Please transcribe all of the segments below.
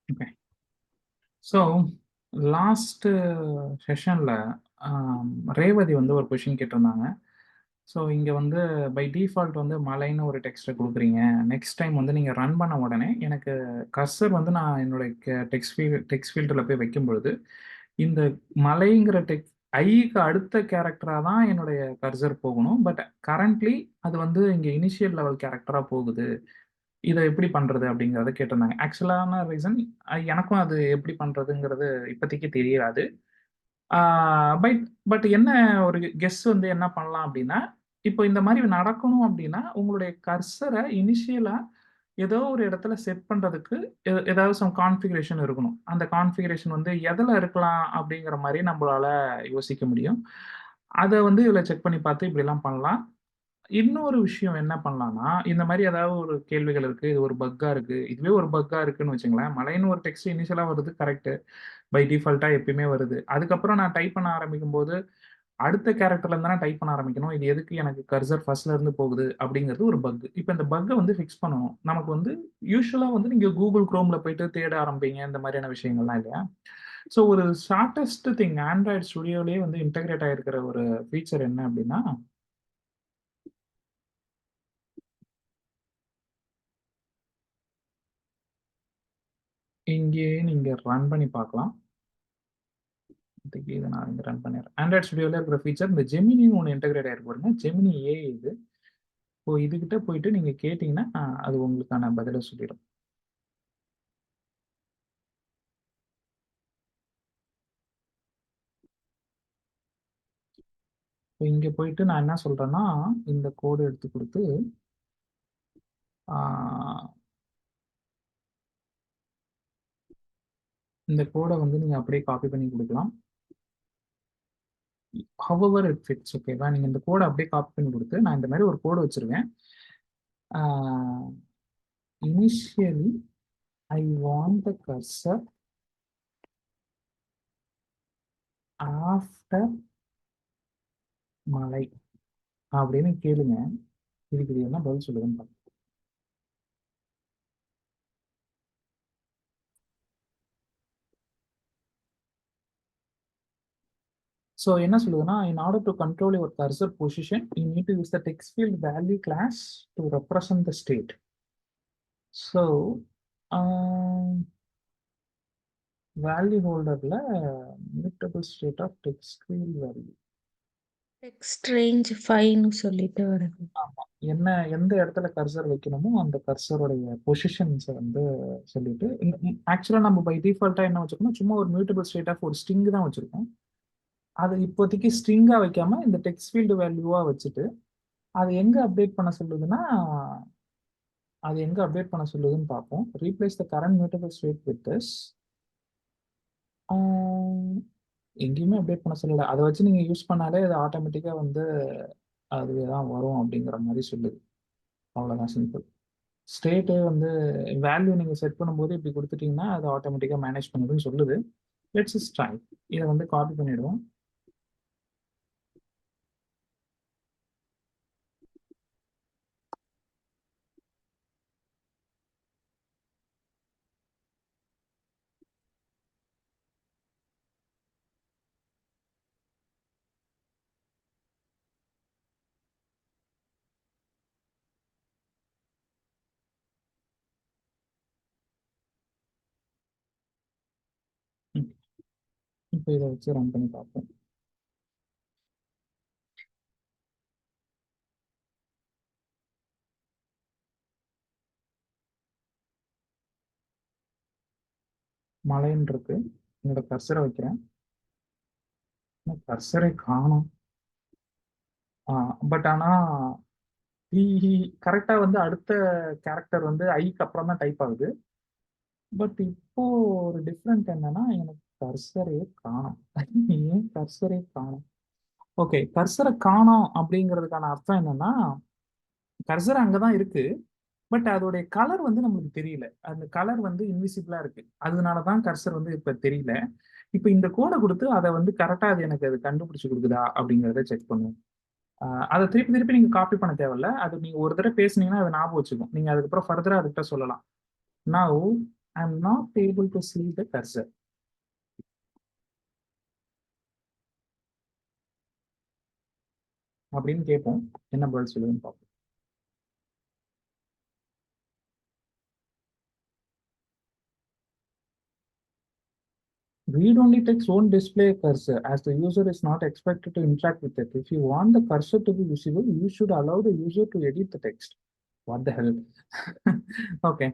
Okay. So last செஷன்ல Revathi வந்து ஒரு question கேட்டிருந்தாங்க. ஸோ இங்க வந்து பை டிஃபால்ட் வந்து மலைன்னு ஒரு டெக்ஸ்ட்டை கொடுக்குறீங்க. நெக்ஸ்ட் டைம் வந்து நீங்க ரன் பண்ண உடனே எனக்கு கர்சர் வந்து நான் என்னுடைய டெக்ஸ்ட் ஃபீல்டில் போய் வைக்கும் பொழுது இந்த மலைங்கிற ஐக்கு அடுத்த கேரக்டரா தான் என்னுடைய கர்சர் போகணும். பட் கரண்ட்லி அது வந்து இங்க இனிஷியல் லெவல் கேரக்டரா போகுது. இத எப்படி பண்றது அப்படிங்கிறத கேட்டிருந்தாங்க. ஆக்சுவலான ரீசன் எனக்கும் அது எப்படி பண்றதுங்கிறது இப்போதைக்கு தெரியாது. ஆ பட் பட் என்ன ஒரு கெஸ் வந்து என்ன பண்ணலாம் அப்படின்னா, இப்போ இந்த மாரி நடக்கணும் அப்படின்னா, உங்களுடைய கர்சர இனிஷியலா ஏதோ ஒரு இடத்துல செட் பண்றதுக்கு ஏதாவது கான்ஃபிகரேஷன் இருக்கணும். அந்த கான்ஃபிகரேஷன் வந்து எதுல இருக்கலாம் அப்படிங்கிற மாரி நம்பளால யோசிக்க முடியும். அத வந்து இதுல செக் பண்ணி பார்த்து இப்படிலாம் பண்ணலாம். இன்னொரு விஷயம் என்ன பண்ணலாம்னா, இந்த மாரி ஏதாவது ஒரு கேள்விகள் இருக்கு. இது ஒரு பக்கா இருக்கு. இதுவே ஒரு பக்கா இருக்குன்னு வச்சுக்கங்களேன். மழைன்னு ஒரு டெக்ஸ்ட் இனிஷியலா வருது கரெக்ட்டு. பை டிஃபால்ட்டா எப்பயுமே வருது. அதுக்கப்புறம் நான் டைப் பண்ண ஆரம்பிக்கும்போது, அடுத்த கேரக்டர்ல இருந்து தானே டைப் பண்ண ஆரம்பிக்கணும். இது எதுக்கு எனக்கு கர்சர் ஃபர்ஸ்ட்ல இருந்து போகுது அப்படிங்கிறது ஒரு பக். இப்ப இந்த பக்க வந்து ஃபிக்ஸ் பண்ணணும். நமக்கு வந்து யூசுவலா வந்து நீங்க Google Chromeல போயிட்டு தேட ஆரம்பிப்பீங்க. இந்த மாதிரியான விஷயங்கள்லாம் இல்லையா? ஸோ ஒரு ஷார்ட்டஸ்ட் திங் ஆண்ட்ராய்டு ஸ்டுடியோலயே வந்து இன்டகிரேட் ஆயிருக்கிற ஒரு ஃபீச்சர் என்ன அப்படின்னா, இங்கேயே நீங்க ரன் பண்ணி பார்க்கலாம். இப்போதைக்கு இத நான் இங்க ரன் பண்ணிடுறேன். ஆண்ட்ராய்டு ஸ்டுடியோல இருக்கிற ஃபீச்சர் இந்த ஜெமினின்னு ஒண்ணு இன்டகிரேட் ஆயிருக்கு பாருங்க. ஜெமினி ஏஐ இது. இப்போ இதுகிட்ட போயிட்டு நீங்க கேட்டீங்கன்னா, அது உங்களுக்கான பதில சொல்லிடும். இப்போ இங்க போயிட்டு நான் என்ன சொல்றேன்னா, இந்த கோடு எடுத்து குடுத்து, ஆ இந்த கோட வந்து நீங்க அப்படியே காப்பி பண்ணி குடுக்கலாம். ஹவெவர் இட் ஃபிட்ஸ் ஓகேவா? நீங்க இந்த கோட அப்படியே காப்பி பண்ணி குடுத்து, நான் இந்த மாரி ஒரு கோடு வச்சிருக்கேன். Ah initially I want the cursor after மலை அப்படின்னு கேளுங்க. இதுக்கு இது என்ன பதில் சொல்லுதுன்னு பாருங்க. ஸோ என்ன சொல்லுதுன்னா, in order to control your cursor position, you need to use the text field value class to represent the state. So value ஹோல்டர்ல immutable state of text field value. Text range 5ன்னு சொல்லிட்டு வருது. ஆமா. என்ன எந்த இடத்துல கர்சர் வைக்கணுமோ அந்த கர்சருடைய பொசிஷன்ஸை வந்து சொல்லிட்டு ஆக்சுவலா நம்ம பை டிஃபால்ட்டா என்ன வச்சிருக்கோம், சும்மா ஒரு மியூட்டபிள் ஸ்டேட் ஆஃப் ஒரு ஸ்ட்ரிங் தான் வச்சிருக்கோம். அது இப்போதைக்கு ஸ்ட்ரிங்கா வைக்காம இந்த டெக்ஸ்ட் ஃபீல்டு வேல்யூவா வச்சுட்டு அது எங்க அப்டேட் பண்ண சொல்லுதுன்னா, அது எங்க அப்டேட் பண்ண சொல்லுதுன்னு பார்ப்போம். Replace the current mutable state with this. எங்கேயுமே அப்டேட் பண்ண சொல்லல. அதை வச்சு நீங்க யூஸ் பண்ணாலே அது ஆட்டோமேட்டிக்கா வந்து அதுவே தான் வரும் அப்படிங்கிற மாதிரி சொல்லுது. அவ்வளோதான் சிம்பிள். ஸ்டேட்டு வந்து வேல்யூ நீங்க செட் பண்ணும்போது இப்படி கொடுத்துட்டீங்கன்னா அது ஆட்டோமேட்டிக்கா மேனேஜ் பண்ணுதுன்னு சொல்லுது. Let's try. இதை வந்து காப்பி பண்ணிடுவோம். ம். இப்போ இதை வச்சு ரன் பண்ணி பார்ப்போம். மலைன்னு இருக்கு. என்னோட கர்சரை வைக்கிறேன். கர்சரை காணும். பட் ஆனா கரெக்டா வந்து அடுத்த கேரக்டர் வந்து ஐக்கு அப்புறம் தான் டைப் ஆகுது. பட் இப்போ ஒரு டிஃப்ரெண்ட் என்னன்னா எனக்கு கர்சரே காணும். ஏன் கர்சரே காணும்? ஓகே, கர்சரை காணோம் அப்படிங்கிறதுக்கான அர்த்தம் என்னன்னா, கர்சர் அங்கதான் இருக்கு. பட் அதோடைய கலர் வந்து நம்மளுக்கு தெரியல. அந்த கலர் வந்து இன்விசிபிளா இருக்கு. அதனாலதான் கர்சர் வந்து இப்ப தெரியல. இப்ப இந்த கோடை கொடுத்து அதை வந்து கரெக்டா அது எனக்கு அது கண்டுபிடிச்சு கொடுக்குதா அப்படிங்கிறத செக் பண்ணுவோம். அதை திருப்பி திருப்பி நீங்க காப்பி பண்ண தேவையில்ல. அது நீங்க ஒரு தடவை பேசுனீங்கன்னா அதை ஞாபகம் வச்சுக்கும். நீங்க அதுக்கப்புறம் ஃபர்தரா அதுக்கிட்ட சொல்லலாம். Now I'm not able to see the cursor. அப்படின்னு கேட்போம். என்ன பதில் சொல்லுதுன்னு பார்ப்போம். Read-only text won't display a cursor as the user is not expected to interact with it. If you want the cursor to be visible, you should allow the user to edit the text. What the hell? Okay.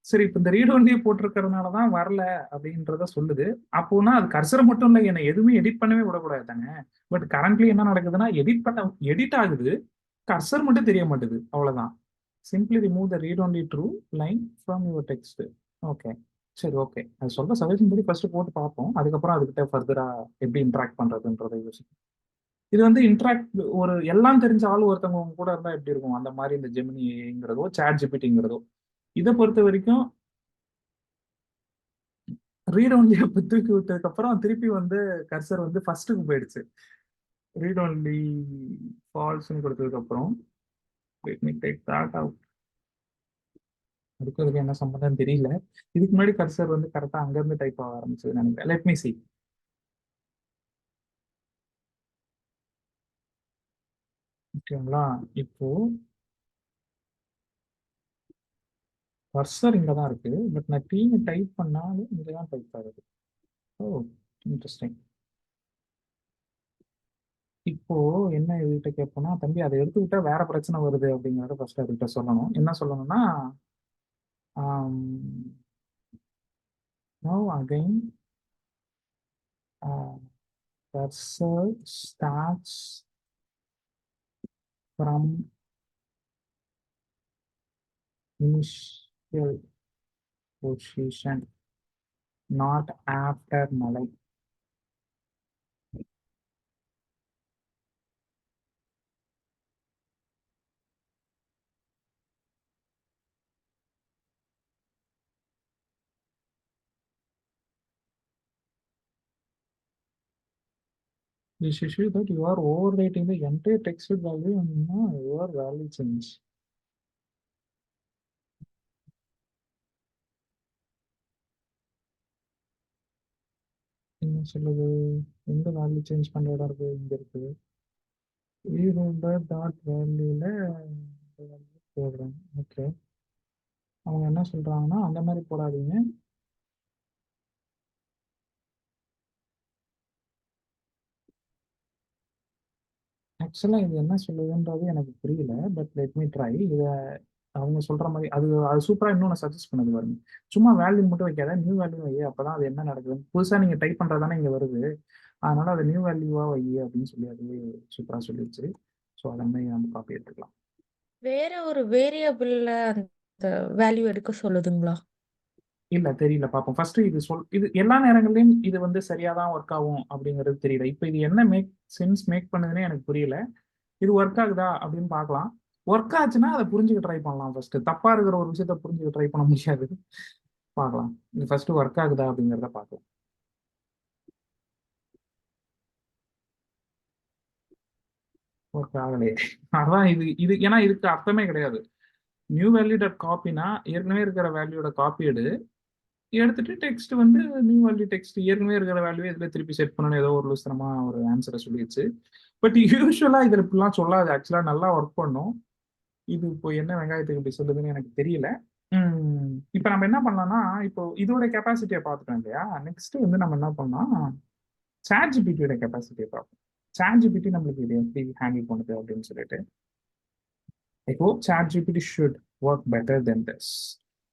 சரி, இப்போ இந்த read ஒன்லியே போட்டிருக்கிறதுனால தான் வரல அப்படின்றத சொல்லுது. அப்போனா அது கர்சரை மட்டும் இல்லை, என்னை எதுவுமே எடிட் பண்ணவே விடக்கூடாது தானே. பட் கரண்ட்லி என்ன நடக்குதுன்னா எடிட் ஆகுது, கர்சர் மட்டும் தெரிய மாட்டுது, அவ்வளோதான். Simply remove the read only true line from your text. Okay, சரி, ஓகே. அது சொல்ற சஜஷன் படி ஃபர்ஸ்ட் போட்டு பார்ப்போம், அதுக்கப்புறம் அதுக்கிட்ட ஃபர்தரா எப்படி இன்ட்ராக்ட் பண்றதுன்றதை யோசிக்கும். இது வந்து இன்ட்ராக்ட் ஒரு எல்லாம் தெரிஞ்ச ஆள் ஒருத்தவங்க கூட இருந்தா எப்படி இருக்கும், அந்த மாதிரி இந்த ஜெமினிங்கிறதோ சாட் ஜிபிடிங்கிறதோ. இதை பொறுத்த வரைக்கும் ரீட் ஒன்லி தூக்கி விட்டதுக்கு அப்புறம் திருப்பி வந்து கர்சர் வந்து ஃபர்ஸ்ட்டுக்கு போயிடுச்சு. ரீட் ஒன்லி ஃபால்ஸ்னு கொடுத்ததுக்கு அப்புறம் let me take that out. அதுக்கு என்ன சம்பந்தம் தெரியல. இதுக்கு முன்னாடி கர்சர் வந்து கரெக்டா அங்க இருந்து டைப் ஆக ஆரம்பிச்சது நினைக்கிறேன். Let me see. ஓகேங்களா, இப்போ கர்சர் இங்க தான் இருக்கு, பட் நான் டீம் டைப் பண்ணாலும் இங்க தான் டைப் ஆகுது. ஓ, இன்ட்ரெஸ்டிங். இப்போ என்ன இதுகிட்ட கேட்போம்னா, தம்பி அதை எடுத்துக்கிட்டா வேற பிரச்சனை வருது அப்படிங்கிறத ஃபர்ஸ்ட் அதுகிட்ட சொல்லணும். என்ன சொல்லணும்னா, now again cursor starts from initial position, not after malai. This issue that you are overwriting the entire text value and your value change. என்ன சொல்லுது, எந்த வேல்யூ சேஞ்ச் பண்ண இடம் இருக்கு, இங்க இருக்கு. டாட் வேல்யூல போடுறேன். ஓகே, அவங்க என்ன சொல்றாங்கன்னா அந்த மாதிரி போடாதீங்க, ஆக்சுவலாக இது என்ன சொல்லுதுன்றது எனக்கு புரியல. But let me try. இதை அவங்க சொல்ற மாதிரி அது அது சூப்பராக இன்னொன்று சஜஸ்ட் பண்ணது பாருங்க. சும்மா வேல்யூ மட்டும் வைக்காத, நியூ வேல்யூ வை, அப்பதான் அது என்ன நடக்குது புதுசாக நீங்கள் டைப் பண்ணுறதானே இங்கே வருது, அதனால அது நியூ வேல்யூவா வை அப்படின்னு சொல்லி அதுவே சூப்பராக சொல்லிடுச்சு. ஸோ அதை மாதிரி நம்ம காப்பி எடுத்துக்கலாம். வேற ஒரு வேரியபிள்ல அந்த வேல்யூ எடுக்க சொல்லுதுங்களா? இல்ல, தெரியல, பார்ப்போம். ஃபர்ஸ்ட் இது எல்லா நேரங்களையும் இது வந்து சரியா தான் ஒர்க் ஆகும் அப்படிங்கிறது தெரியல. இப்போ இது என்ன மேக் பண்ணுதுன்னே எனக்கு புரியல. இது ஒர்க் ஆகுதா அப்படின்னு பார்க்கலாம். ஒர்க் ஆச்சுன்னா அதை புரிஞ்சுக்க ட்ரை பண்ணலாம். ஃபர்ஸ்ட் தப்பா இருக்கிற ஒரு விஷயத்த புரிஞ்சுக்க ட்ரை பண்ண முடியாது. பார்க்கலாம், இது ஃபர்ஸ்ட் ஒர்க் ஆகுதா அப்படிங்கிறத பார்க்கலாம். ஒர்க் ஆகலையே, அதான் இது இது ஏன்னா இதுக்கு அர்த்தமே கிடையாது. நியூ வேல்யூ டாட் காப்பினா ஏற்கனவே இருக்கிற வேல்யூட காப்பி எடுத்துட்டு டெக்ஸ்ட் வந்து நியூ வேல்யூ டெக்ஸ்ட் ஏற்கனவே இருக்கிற வேல்யூ இதில் திருப்பி செட் பண்ணணும், ஏதோ ஒரு லூசனமா ஒரு ஆன்சரை சொல்லிடுச்சு. பட் யூஸ்வலா இதில் இப்படிலாம் சொல்லாது. ஆக்சுவலா நல்லா ஒர்க் பண்ணும். இது இப்போ என்ன வெங்காயத்துக்கு இப்படி சொல்லுதுன்னு எனக்கு தெரியல. இப்போ நம்ம என்ன பண்ணலாம்னா, இப்போ இதோட கெப்பாசிட்டியை பார்த்துட்டோம் இல்லையா, நெக்ஸ்ட் வந்து நம்ம என்ன பண்ணலாம், சாட் ஜிபிடியோட கெப்பாசிட்டியை பார்ப்போம். சாட் ஜிபிடி நம்மளுக்கு இது எப்படி ஹேண்டில் பண்ணுது அப்படின்னு சொல்லிட்டு. I hope chat GPT should work better then this.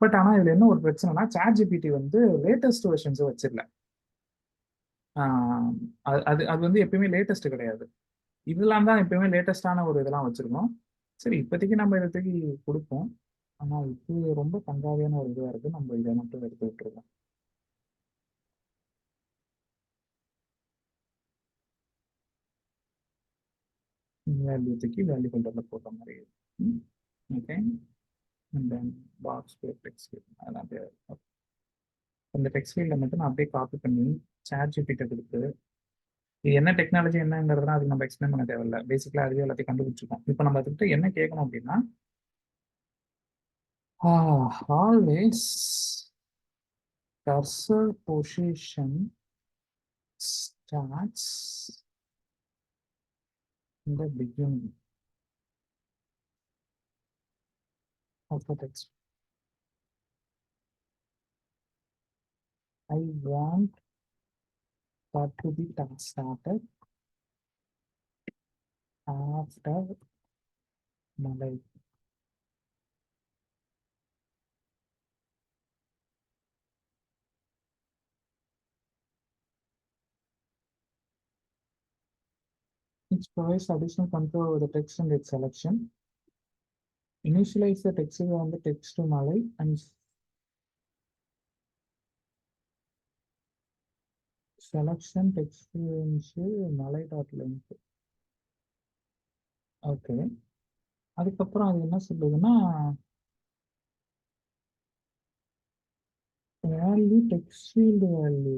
But ஆனால் இதில் என்ன ஒரு பிரச்சனைனா, சாட் ஜிபிடி வந்து லேட்டஸ்ட் வெர்ஷன்ஸை வச்சிடல. அது அது வந்து எப்பயுமே லேட்டஸ்ட் கிடையாது. இதெல்லாம் தான் எப்பயுமே லேட்டஸ்டான ஒரு இதெல்லாம் வச்சிருக்கோம். சரி, இப்போதைக்கு நம்ம இதை தூக்கி கொடுப்போம். ஆனால் இது ரொம்ப கங்காவியான ஒரு இதுவாக இருக்குது, நம்ம இதை மட்டும் எடுத்து விட்டுருக்கோம். வேல்யூ தூக்கி வேல்யூ ஹோல்டரில் போட்ட மாதிரி. Okay, and then box text அதெல்லாம் அப்படியே அந்த டெக்ஸ்ட் ஃபீல்டை மட்டும் நான் அப்படியே காப்பி பண்ணி சாட் ஜிபிடி கொடுத்து, இது என்ன டெக்னாலஜி என்னங்கிறதுனா அதுக்கு நம்ம எக்ஸ்பிளைன் பண்ண தேவையில்லை. பேசிக்கலாக அதுவே எல்லாத்தையும் கண்டுபிடிச்சிருக்கோம். இப்போ நம்ம அதுக்கிட்ட என்ன கேட்கணும் அப்படின்னா, always cursor position starts in the beginning of the text. I want that to be started after Malay. Which provides additional control over the text and its selection. Initialize the text on the text to Malay and selection text Malay.length. Okay, அதுக்கப்புறம் அது என்ன சொல்லுதுன்னா value text field value,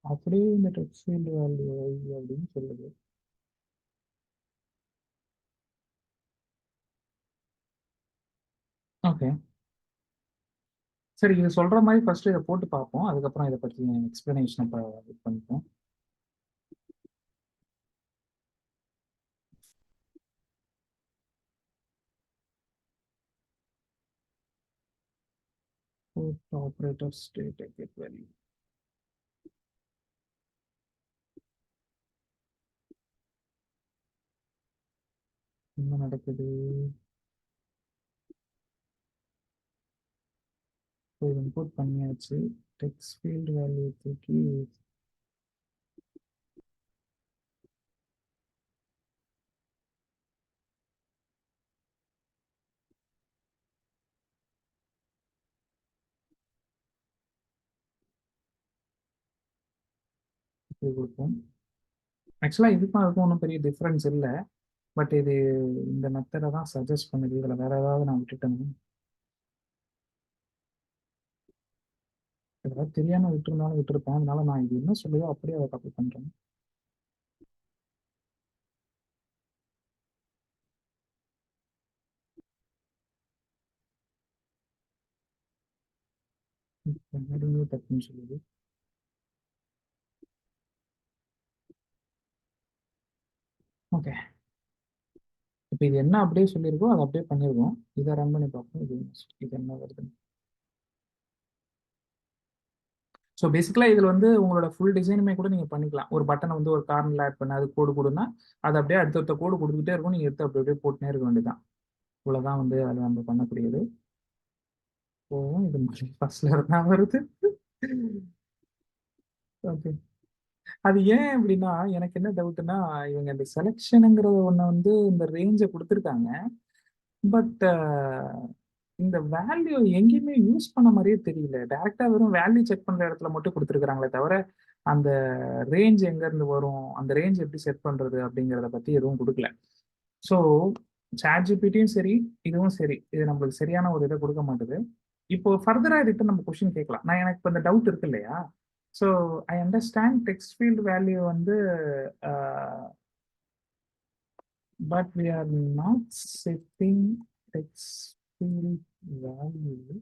அப்படியே இந்த text field value அப்படின்னு சொல்லுது. Okay சரி, இது சொல்ற மாதிரி ஃபர்ஸ்ட் இதை போட்டு பார்ப்போம், அதுக்கப்புறம் இதை பற்றி எக்ஸ்பிளனேஷன் இது பண்ணிப்போம். Operator state get value. என்ன நடக்குது? இன்புட் பண்ணியாச்சு, டெக்ஸ்ட் ஃபீல்டு வேல்யூ தூக்கி கொடுப்போம். ஆக்சுவலாக இதுக்கும் அதுக்கும் ஒன்றும் பெரிய டிஃப்ரென்ஸ் இல்லை, பட் இது இந்த மெத்தடை தான் சஜஸ்ட் பண்ணுது. இதில் வேற ஏதாவது நான் விட்டுட்டேன், ஏதாவது தெரியாமல் விட்டுருந்தாலும் விட்டுருப்பேன். அதனால நான் இது என்ன சொல்லுதோ அப்படியே அதை காப்பி பண்ணுறேன். மறுபடியும் தப்புன்னு சொல்லுது. ஓகே, இப்போ இது என்ன அப்படியே சொல்லியிருக்கோ அதை அப்படியே பண்ணியிருக்கோம். இதை ரன் பண்ணி பார்ப்போம், இது என்ன வருது. ஸோ பேசிக்கலாக இதில் வந்து உங்களோட ஃபுல் டிசைனுமே கூட நீங்கள் பண்ணிக்கலாம். ஒரு பட்டனை வந்து ஒரு கார்னரில் ஆட் பண்ண அது கோடு கொடுன்னா அது அப்படியே அடுத்தடுத்த கோடு கொடுத்துக்கிட்டே இருக்கும், நீங்கள் எடுத்து அப்படி அப்படியே போட்டுனே இருக்க வேண்டியதான். இவ்வளோதான் வந்து அதை நம்ம பண்ணக்கூடியது. ஓ, இது மாதிரி ஃபர்ஸ்ட்ல இருந்தா வருது. ஓகே, அது ஏன் அப்படின்னா எனக்கு என்ன டவுட்னா, இவங்க இந்த செலெக்ஷனுங்கிற ஒன்று வந்து இந்த ரேஞ்சை கொடுத்துருக்காங்க, பட் இந்த வேல்யூ எங்கேயுமே யூஸ் பண்ண மாதிரியே தெரியல. டைரக்டா வெறும் வேல்யூ செக் பண்ற இடத்துல மட்டும் கொடுத்துருக்காங்களே தவிர அந்த ரேஞ்ச் எங்க இருந்து வரும், அந்த ரேஞ்ச் எப்படி செட் பண்றது அப்படிங்கிறத பத்தி எதுவும் கொடுக்கல. ஸோ சாட்ஜிபிட்டியும் சரி இதுவும் சரி, இது நம்மளுக்கு சரியான ஒரு இதை கொடுக்க மாட்டுது. இப்போ ஃபர்தரா ரிட்டன் நம்ம கொஸ்டின் கேட்கலாம். நான் எனக்கு இப்போ இந்த டவுட் இருக்கு இல்லையா, so I understand text field value வந்து but we are not setting text field value,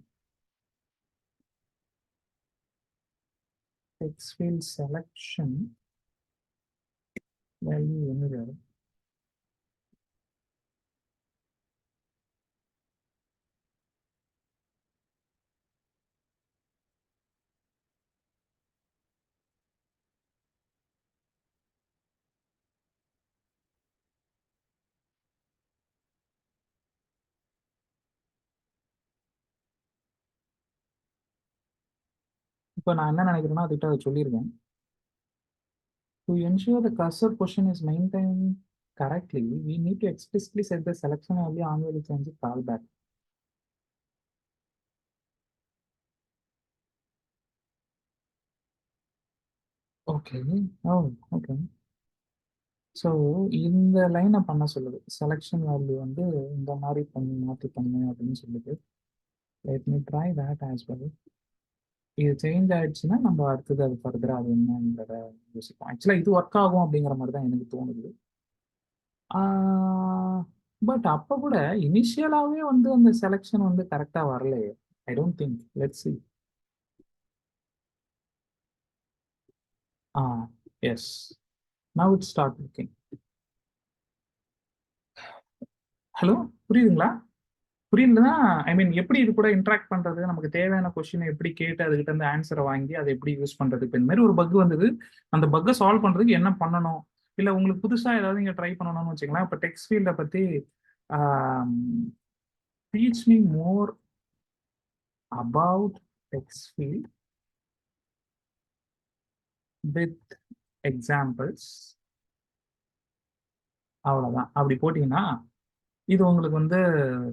text field selection value anywhere. இப்போ நான் என்ன நினைக்கிறேன்னா அதுக்கிட்ட அதை சொல்லியிருக்கேன். To ensure the cursor position is maintained correctly, we need to explicitly set the selection value on will change callback. Okay, oh okay. So இந்த லைனை பண்ண சொல்லுது, செலெக்ஷன் வேல்யூ வந்து இந்த மாதிரி பண்ணி மாற்றி பண்ணு அப்படின்னு சொல்லுது. Let me try that as well. இது சேஞ்ச் ஆயிடுச்சுன்னா நம்ம அடுத்தது அது ஃபர்தரா அது என்னன்றத யோசிப்போம். ஆக்சுவலாக இது ஒர்க் ஆகும் அப்படிங்கிற மாதிரி தான் எனக்கு தோணுது. பட் அப்போ கூட இனிஷியலாகவே வந்து அந்த செலெக்ஷன் வந்து கரெக்டாக வரலையே. I don't think. Let's see. Yes, now it start working. Hello, புரியுதுங்களா? புரியுதுன்னா ஐ மீன் எப்படி இது கூட இன்ட்ராக்ட் பண்றது, நமக்கு தேவையான கொஸ்டினை எப்படி கேட்டு அதுகிட்ட இருந்து ஆன்சரை வாங்கி அதை எப்படி யூஸ் பண்றது. இப்போ இந்த மாதிரி ஒரு பக் வந்தது, அந்த பக்கை சால்வ் பண்றதுக்கு என்ன பண்ணணும், இல்லை உங்களுக்கு புதுசா ஏதாவது நீங்க ட்ரை பண்ணணும்னு வச்சுக்கலாம். இப்போ டெக்ஸ்ட் ஃபீல்டை பத்தி teach me more about text field with examples. அவ்வளோதான். அப்படி போட்டிங்கன்னா இது உங்களுக்கு வந்து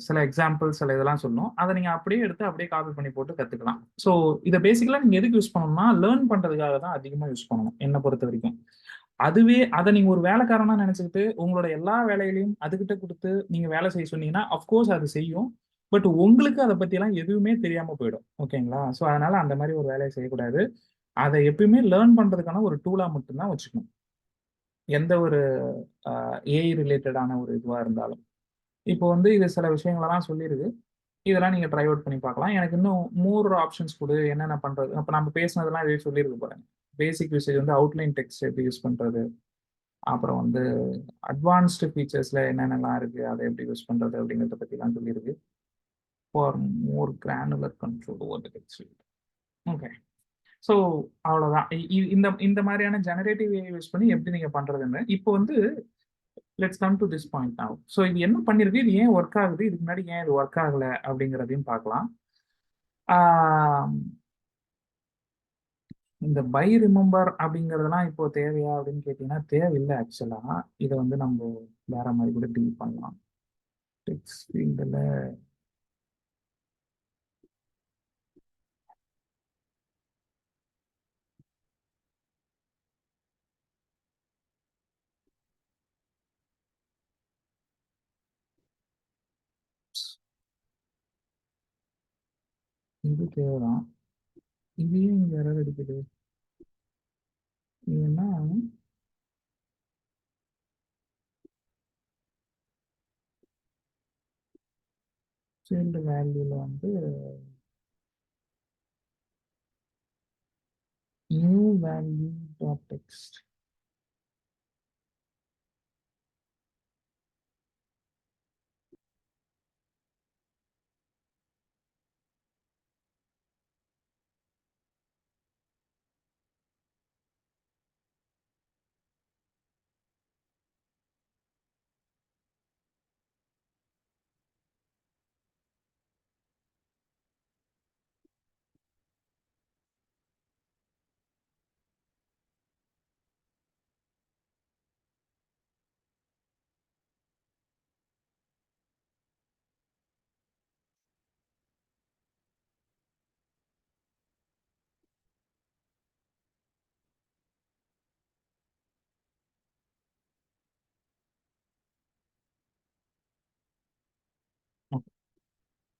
சில எக்ஸாம்பிள் சில இதெல்லாம் சொல்லும். அதை நீங்கள் அப்படியே எடுத்து அப்படியே காப்பி பண்ணி போட்டு கற்றுக்கலாம். ஸோ இதை பேசிக்கலாக நீங்கள் எதுக்கு யூஸ் பண்ணணும்னா லேர்ன் பண்ணுறதுக்காக தான் அதிகமாக யூஸ் பண்ணணும் என்னை பொறுத்த வரைக்கும். அதுவே அதை நீங்கள் ஒரு வேலைக்காரனா நினச்சிக்கிட்டு உங்களோட எல்லா வேலைகளையும் அதுகிட்ட கொடுத்து நீங்கள் வேலை செய்ய சொன்னீங்கன்னா அஃப்கோர்ஸ் அது செய்யும். பட் உங்களுக்கு அதை பற்றிலாம் எதுவுமே தெரியாமல் போயிடும். ஓகேங்களா? ஸோ அதனால அந்த மாதிரி ஒரு வேலையை செய்யக்கூடாது. அதை எப்பயுமே லேர்ன் பண்ணுறதுக்கான ஒரு டூலாக மட்டும்தான் வச்சுக்கணும், எந்த ஒரு ஏஐ ரிலேட்டடான ஒரு இதுவாக இருந்தாலும். இப்போ வந்து இது சில விஷயங்களெல்லாம் சொல்லியிருக்கு. இதெல்லாம் நீங்க ட்ரை அவுட் பண்ணி பார்க்கலாம். எனக்கு இன்னும் மோர் ஆப்ஷன்ஸ் குடு, என்னென்ன பண்றது? அப்ப நம்ம பேசினதெல்லாம் இதுவே சொல்லியிருக்கு பாருங்க. பேசிக் யூசேஜ் வந்து அவுட்லைன் டெக்ஸ்ட் எப்படி யூஸ் பண்றது? அப்புறம் வந்து அட்வான்ஸ்டு ஃபீச்சர்ஸ்ல என்னென்னலாம் இருக்கு, அதை எப்படி யூஸ் பண்றது அப்படிங்கிறத பத்திலாம் சொல்லியிருக்கு. For more granular control over the text. Okay. So அவ்வளோதான். இந்த இந்த மாதிரியான ஜெனரேட்டிவ் ஏஐ யூஸ் பண்ணி எப்படி நீங்க பண்றதுன்னு இப்போ வந்து let's come to this point now. So இது என்ன பண்ணிருக்கு, இது ஏன் ஒர்க் ஆகுது, இதுக்கு முன்னாடி ஏன் இது ஒர்க் ஆகல அப்படிங்கிறதையும் பார்க்கலாம். இந்த பை ரிமெம்பர் அப்படிங்கிறதுலாம் இப்போ தேவையா அப்படின்னு கேட்டீங்கன்னா தேவையில்லை. ஆக்சுவலா இதை வந்து நம்ம வேற மாதிரி கூட டீல் பண்ணலாம். டெக்ஸ்ட் ஃபீல்டில் இது தேவைதான். இதையும் இங்க எரர் அடிக்குது. இது என்ன ஃபீல்டு வேல்யூல வந்து நியூ வேல்யூ டாட் டெக்ஸ்ட்.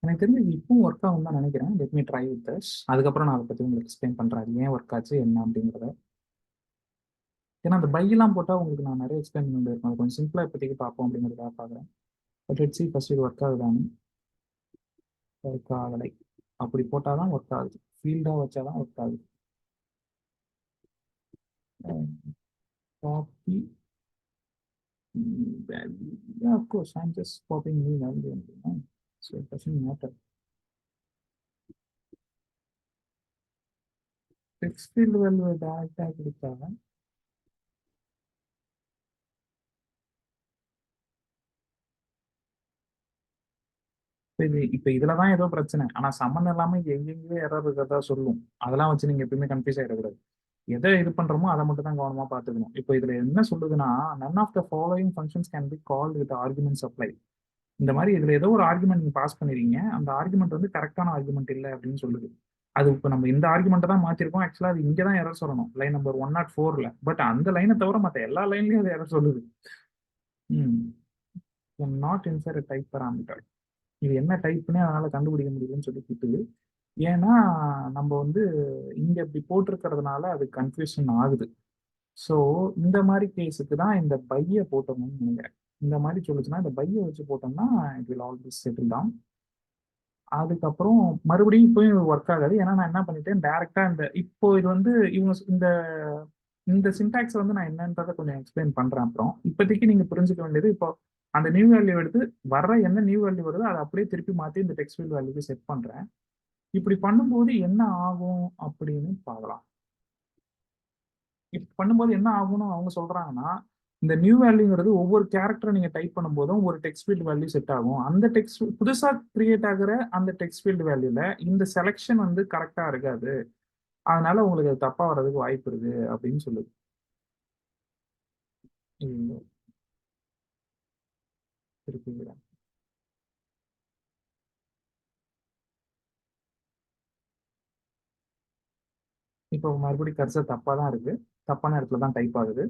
எனக்கு தெரிஞ்சு இது இப்பவும் ஒர்க் ஆகும் தான் நினைக்கிறேன். Let me try with this. அதுக்கப்புறம் நான் அதை பற்றி உங்களுக்கு எக்ஸ்பிளைன் பண்ணுறேன், அது ஏன் ஒர்க் ஆச்சு என்ன அப்படிங்கிறத. ஏன்னா அந்த பையெல்லாம் போட்டால் உங்களுக்கு நான் நிறைய எக்ஸ்பிளைன் பண்ணி இருக்கேன். அது கொஞ்சம் சிம்பிளாக இப்போதைக்கு பார்ப்போம் அப்படிங்கிறதுக்காக பார்க்குறேன். பட் லெட்ஸ் சி ஃபர்ஸ்ட் இது ஒர்க் ஆகுதான்னு. ஒர்க் ஆகலை. அப்படி போட்டால் தான் ஒர்க் ஆகுது. ஃபீல்டாக வச்சா தான் ஒர்க் ஆகுது. Copy value. Yeah, of course, I'm just copying new value. So it doesn't matter. Text field value direct கொடுத்தாங்க. இப்போ இதுல தான் ஏதோ பிரச்சனை. ஆனா சம்மந்தம் இல்லாம இது எங்கெங்கேயோ எரர் இருக்கிறதா சொல்லும். அதெல்லாம் வச்சு நீங்க எப்பயுமே கன்ஃபியூஸ் ஆயிடக்கூடாது. எதை இது பண்றோமோ அதை மட்டும் தான் கவனமா பார்த்துக்கணும். இப்போ இதுல என்ன சொல்லுதுன்னா none of the following functions can be called with arguments applied. இந்த மாதிரி இதுல ஏதோ ஒரு ஆர்குமெண்ட் நீங்க பாஸ் பண்ணிருக்கீங்க, அந்த ஆர்குமெண்ட் வந்து கரெக்டான ஆர்குமெண்ட் இல்லை அப்படின்னு சொல்லுது. அது இப்போ நம்ம இந்த ஆர்குமெண்ட்டை தான் மாத்திருக்கோம். ஆக்சுவலா அது இங்கே தான் எரர் சொல்லணும், லைன் நம்பர் 104ல. பட் அந்த லைனை தவிர மற்ற எல்லா லைன்லயும் அது எரர் சொல்லுது. Not infer type parameter. இது என்ன டைப்னே அதனால கண்டுபிடிக்க முடியுதுன்னு சொல்லி கொடுத்துது. ஏன்னா நம்ம வந்து இங்க இப்படி போட்டிருக்கிறதுனால அது கன்ஃபியூஷன் ஆகுது. ஸோ இந்த மாதிரி கேஸுக்கு தான் இந்த பையை போட்டோம்னு நினைக்கிறேன். இந்த மாதிரி சொல்லுச்சுன்னா இந்த பையை வச்சு போட்டோம்னா it will always settle down. அதுக்கப்புறம் மறுபடியும் இப்போயும் ஒர்க் ஆகாது. ஏன்னா நான் என்ன பண்ணிட்டேன், டைரக்டா இந்த இப்போ இது வந்து இவங்க இந்த இந்த சின்டாக்ஸ் வந்து நான் என்னன்றதை கொஞ்சம் எக்ஸ்பிளைன் பண்றேன். அப்புறம் இப்போதைக்கு நீங்க புரிஞ்சுக்க வேண்டியது, இப்போ அந்த நியூ வேல்யூ எடுத்து வர்ற என்ன நியூ வேல்யூ வருதோ அதை அப்படியே திருப்பி மாத்தி இந்த டெக்ஸ்ட் ஃபீல்ட் வேல்யூக்கு செட் பண்றேன். இப்படி பண்ணும்போது என்ன ஆகும் அப்படின்னு பார்க்கலாம். இப்ப பண்ணும்போது என்ன ஆகும்னு அவங்க சொல்றாங்கன்னா, இந்த நியூ வேல்யூங்கிறது ஒவ்வொரு கேரக்டரை நீங்க டைப் பண்ணும்போதும் ஒரு டெக்ஸ்ட் ஃபீல்ட் வேல்யூ செட் ஆகும். அந்த டெக்ஸ்ட் புதுசா கிரியேட் ஆகுற அந்த டெக்ஸ்ட் ஃபீல்ட் வேல்யூல இந்த செலக்ஷன் வந்து கரெக்டா இருக்காது, அதனால உங்களுக்கு அது தப்பா வர்றதுக்கு வாய்ப்பு இருக்கு அப்படின்னு சொல்லுது. திருப்பிங்களா? இப்போ மறுபடியும் கர்சர் தப்பா தான் இருக்கு, தப்பான இடத்துல தான் டைப் ஆகுது.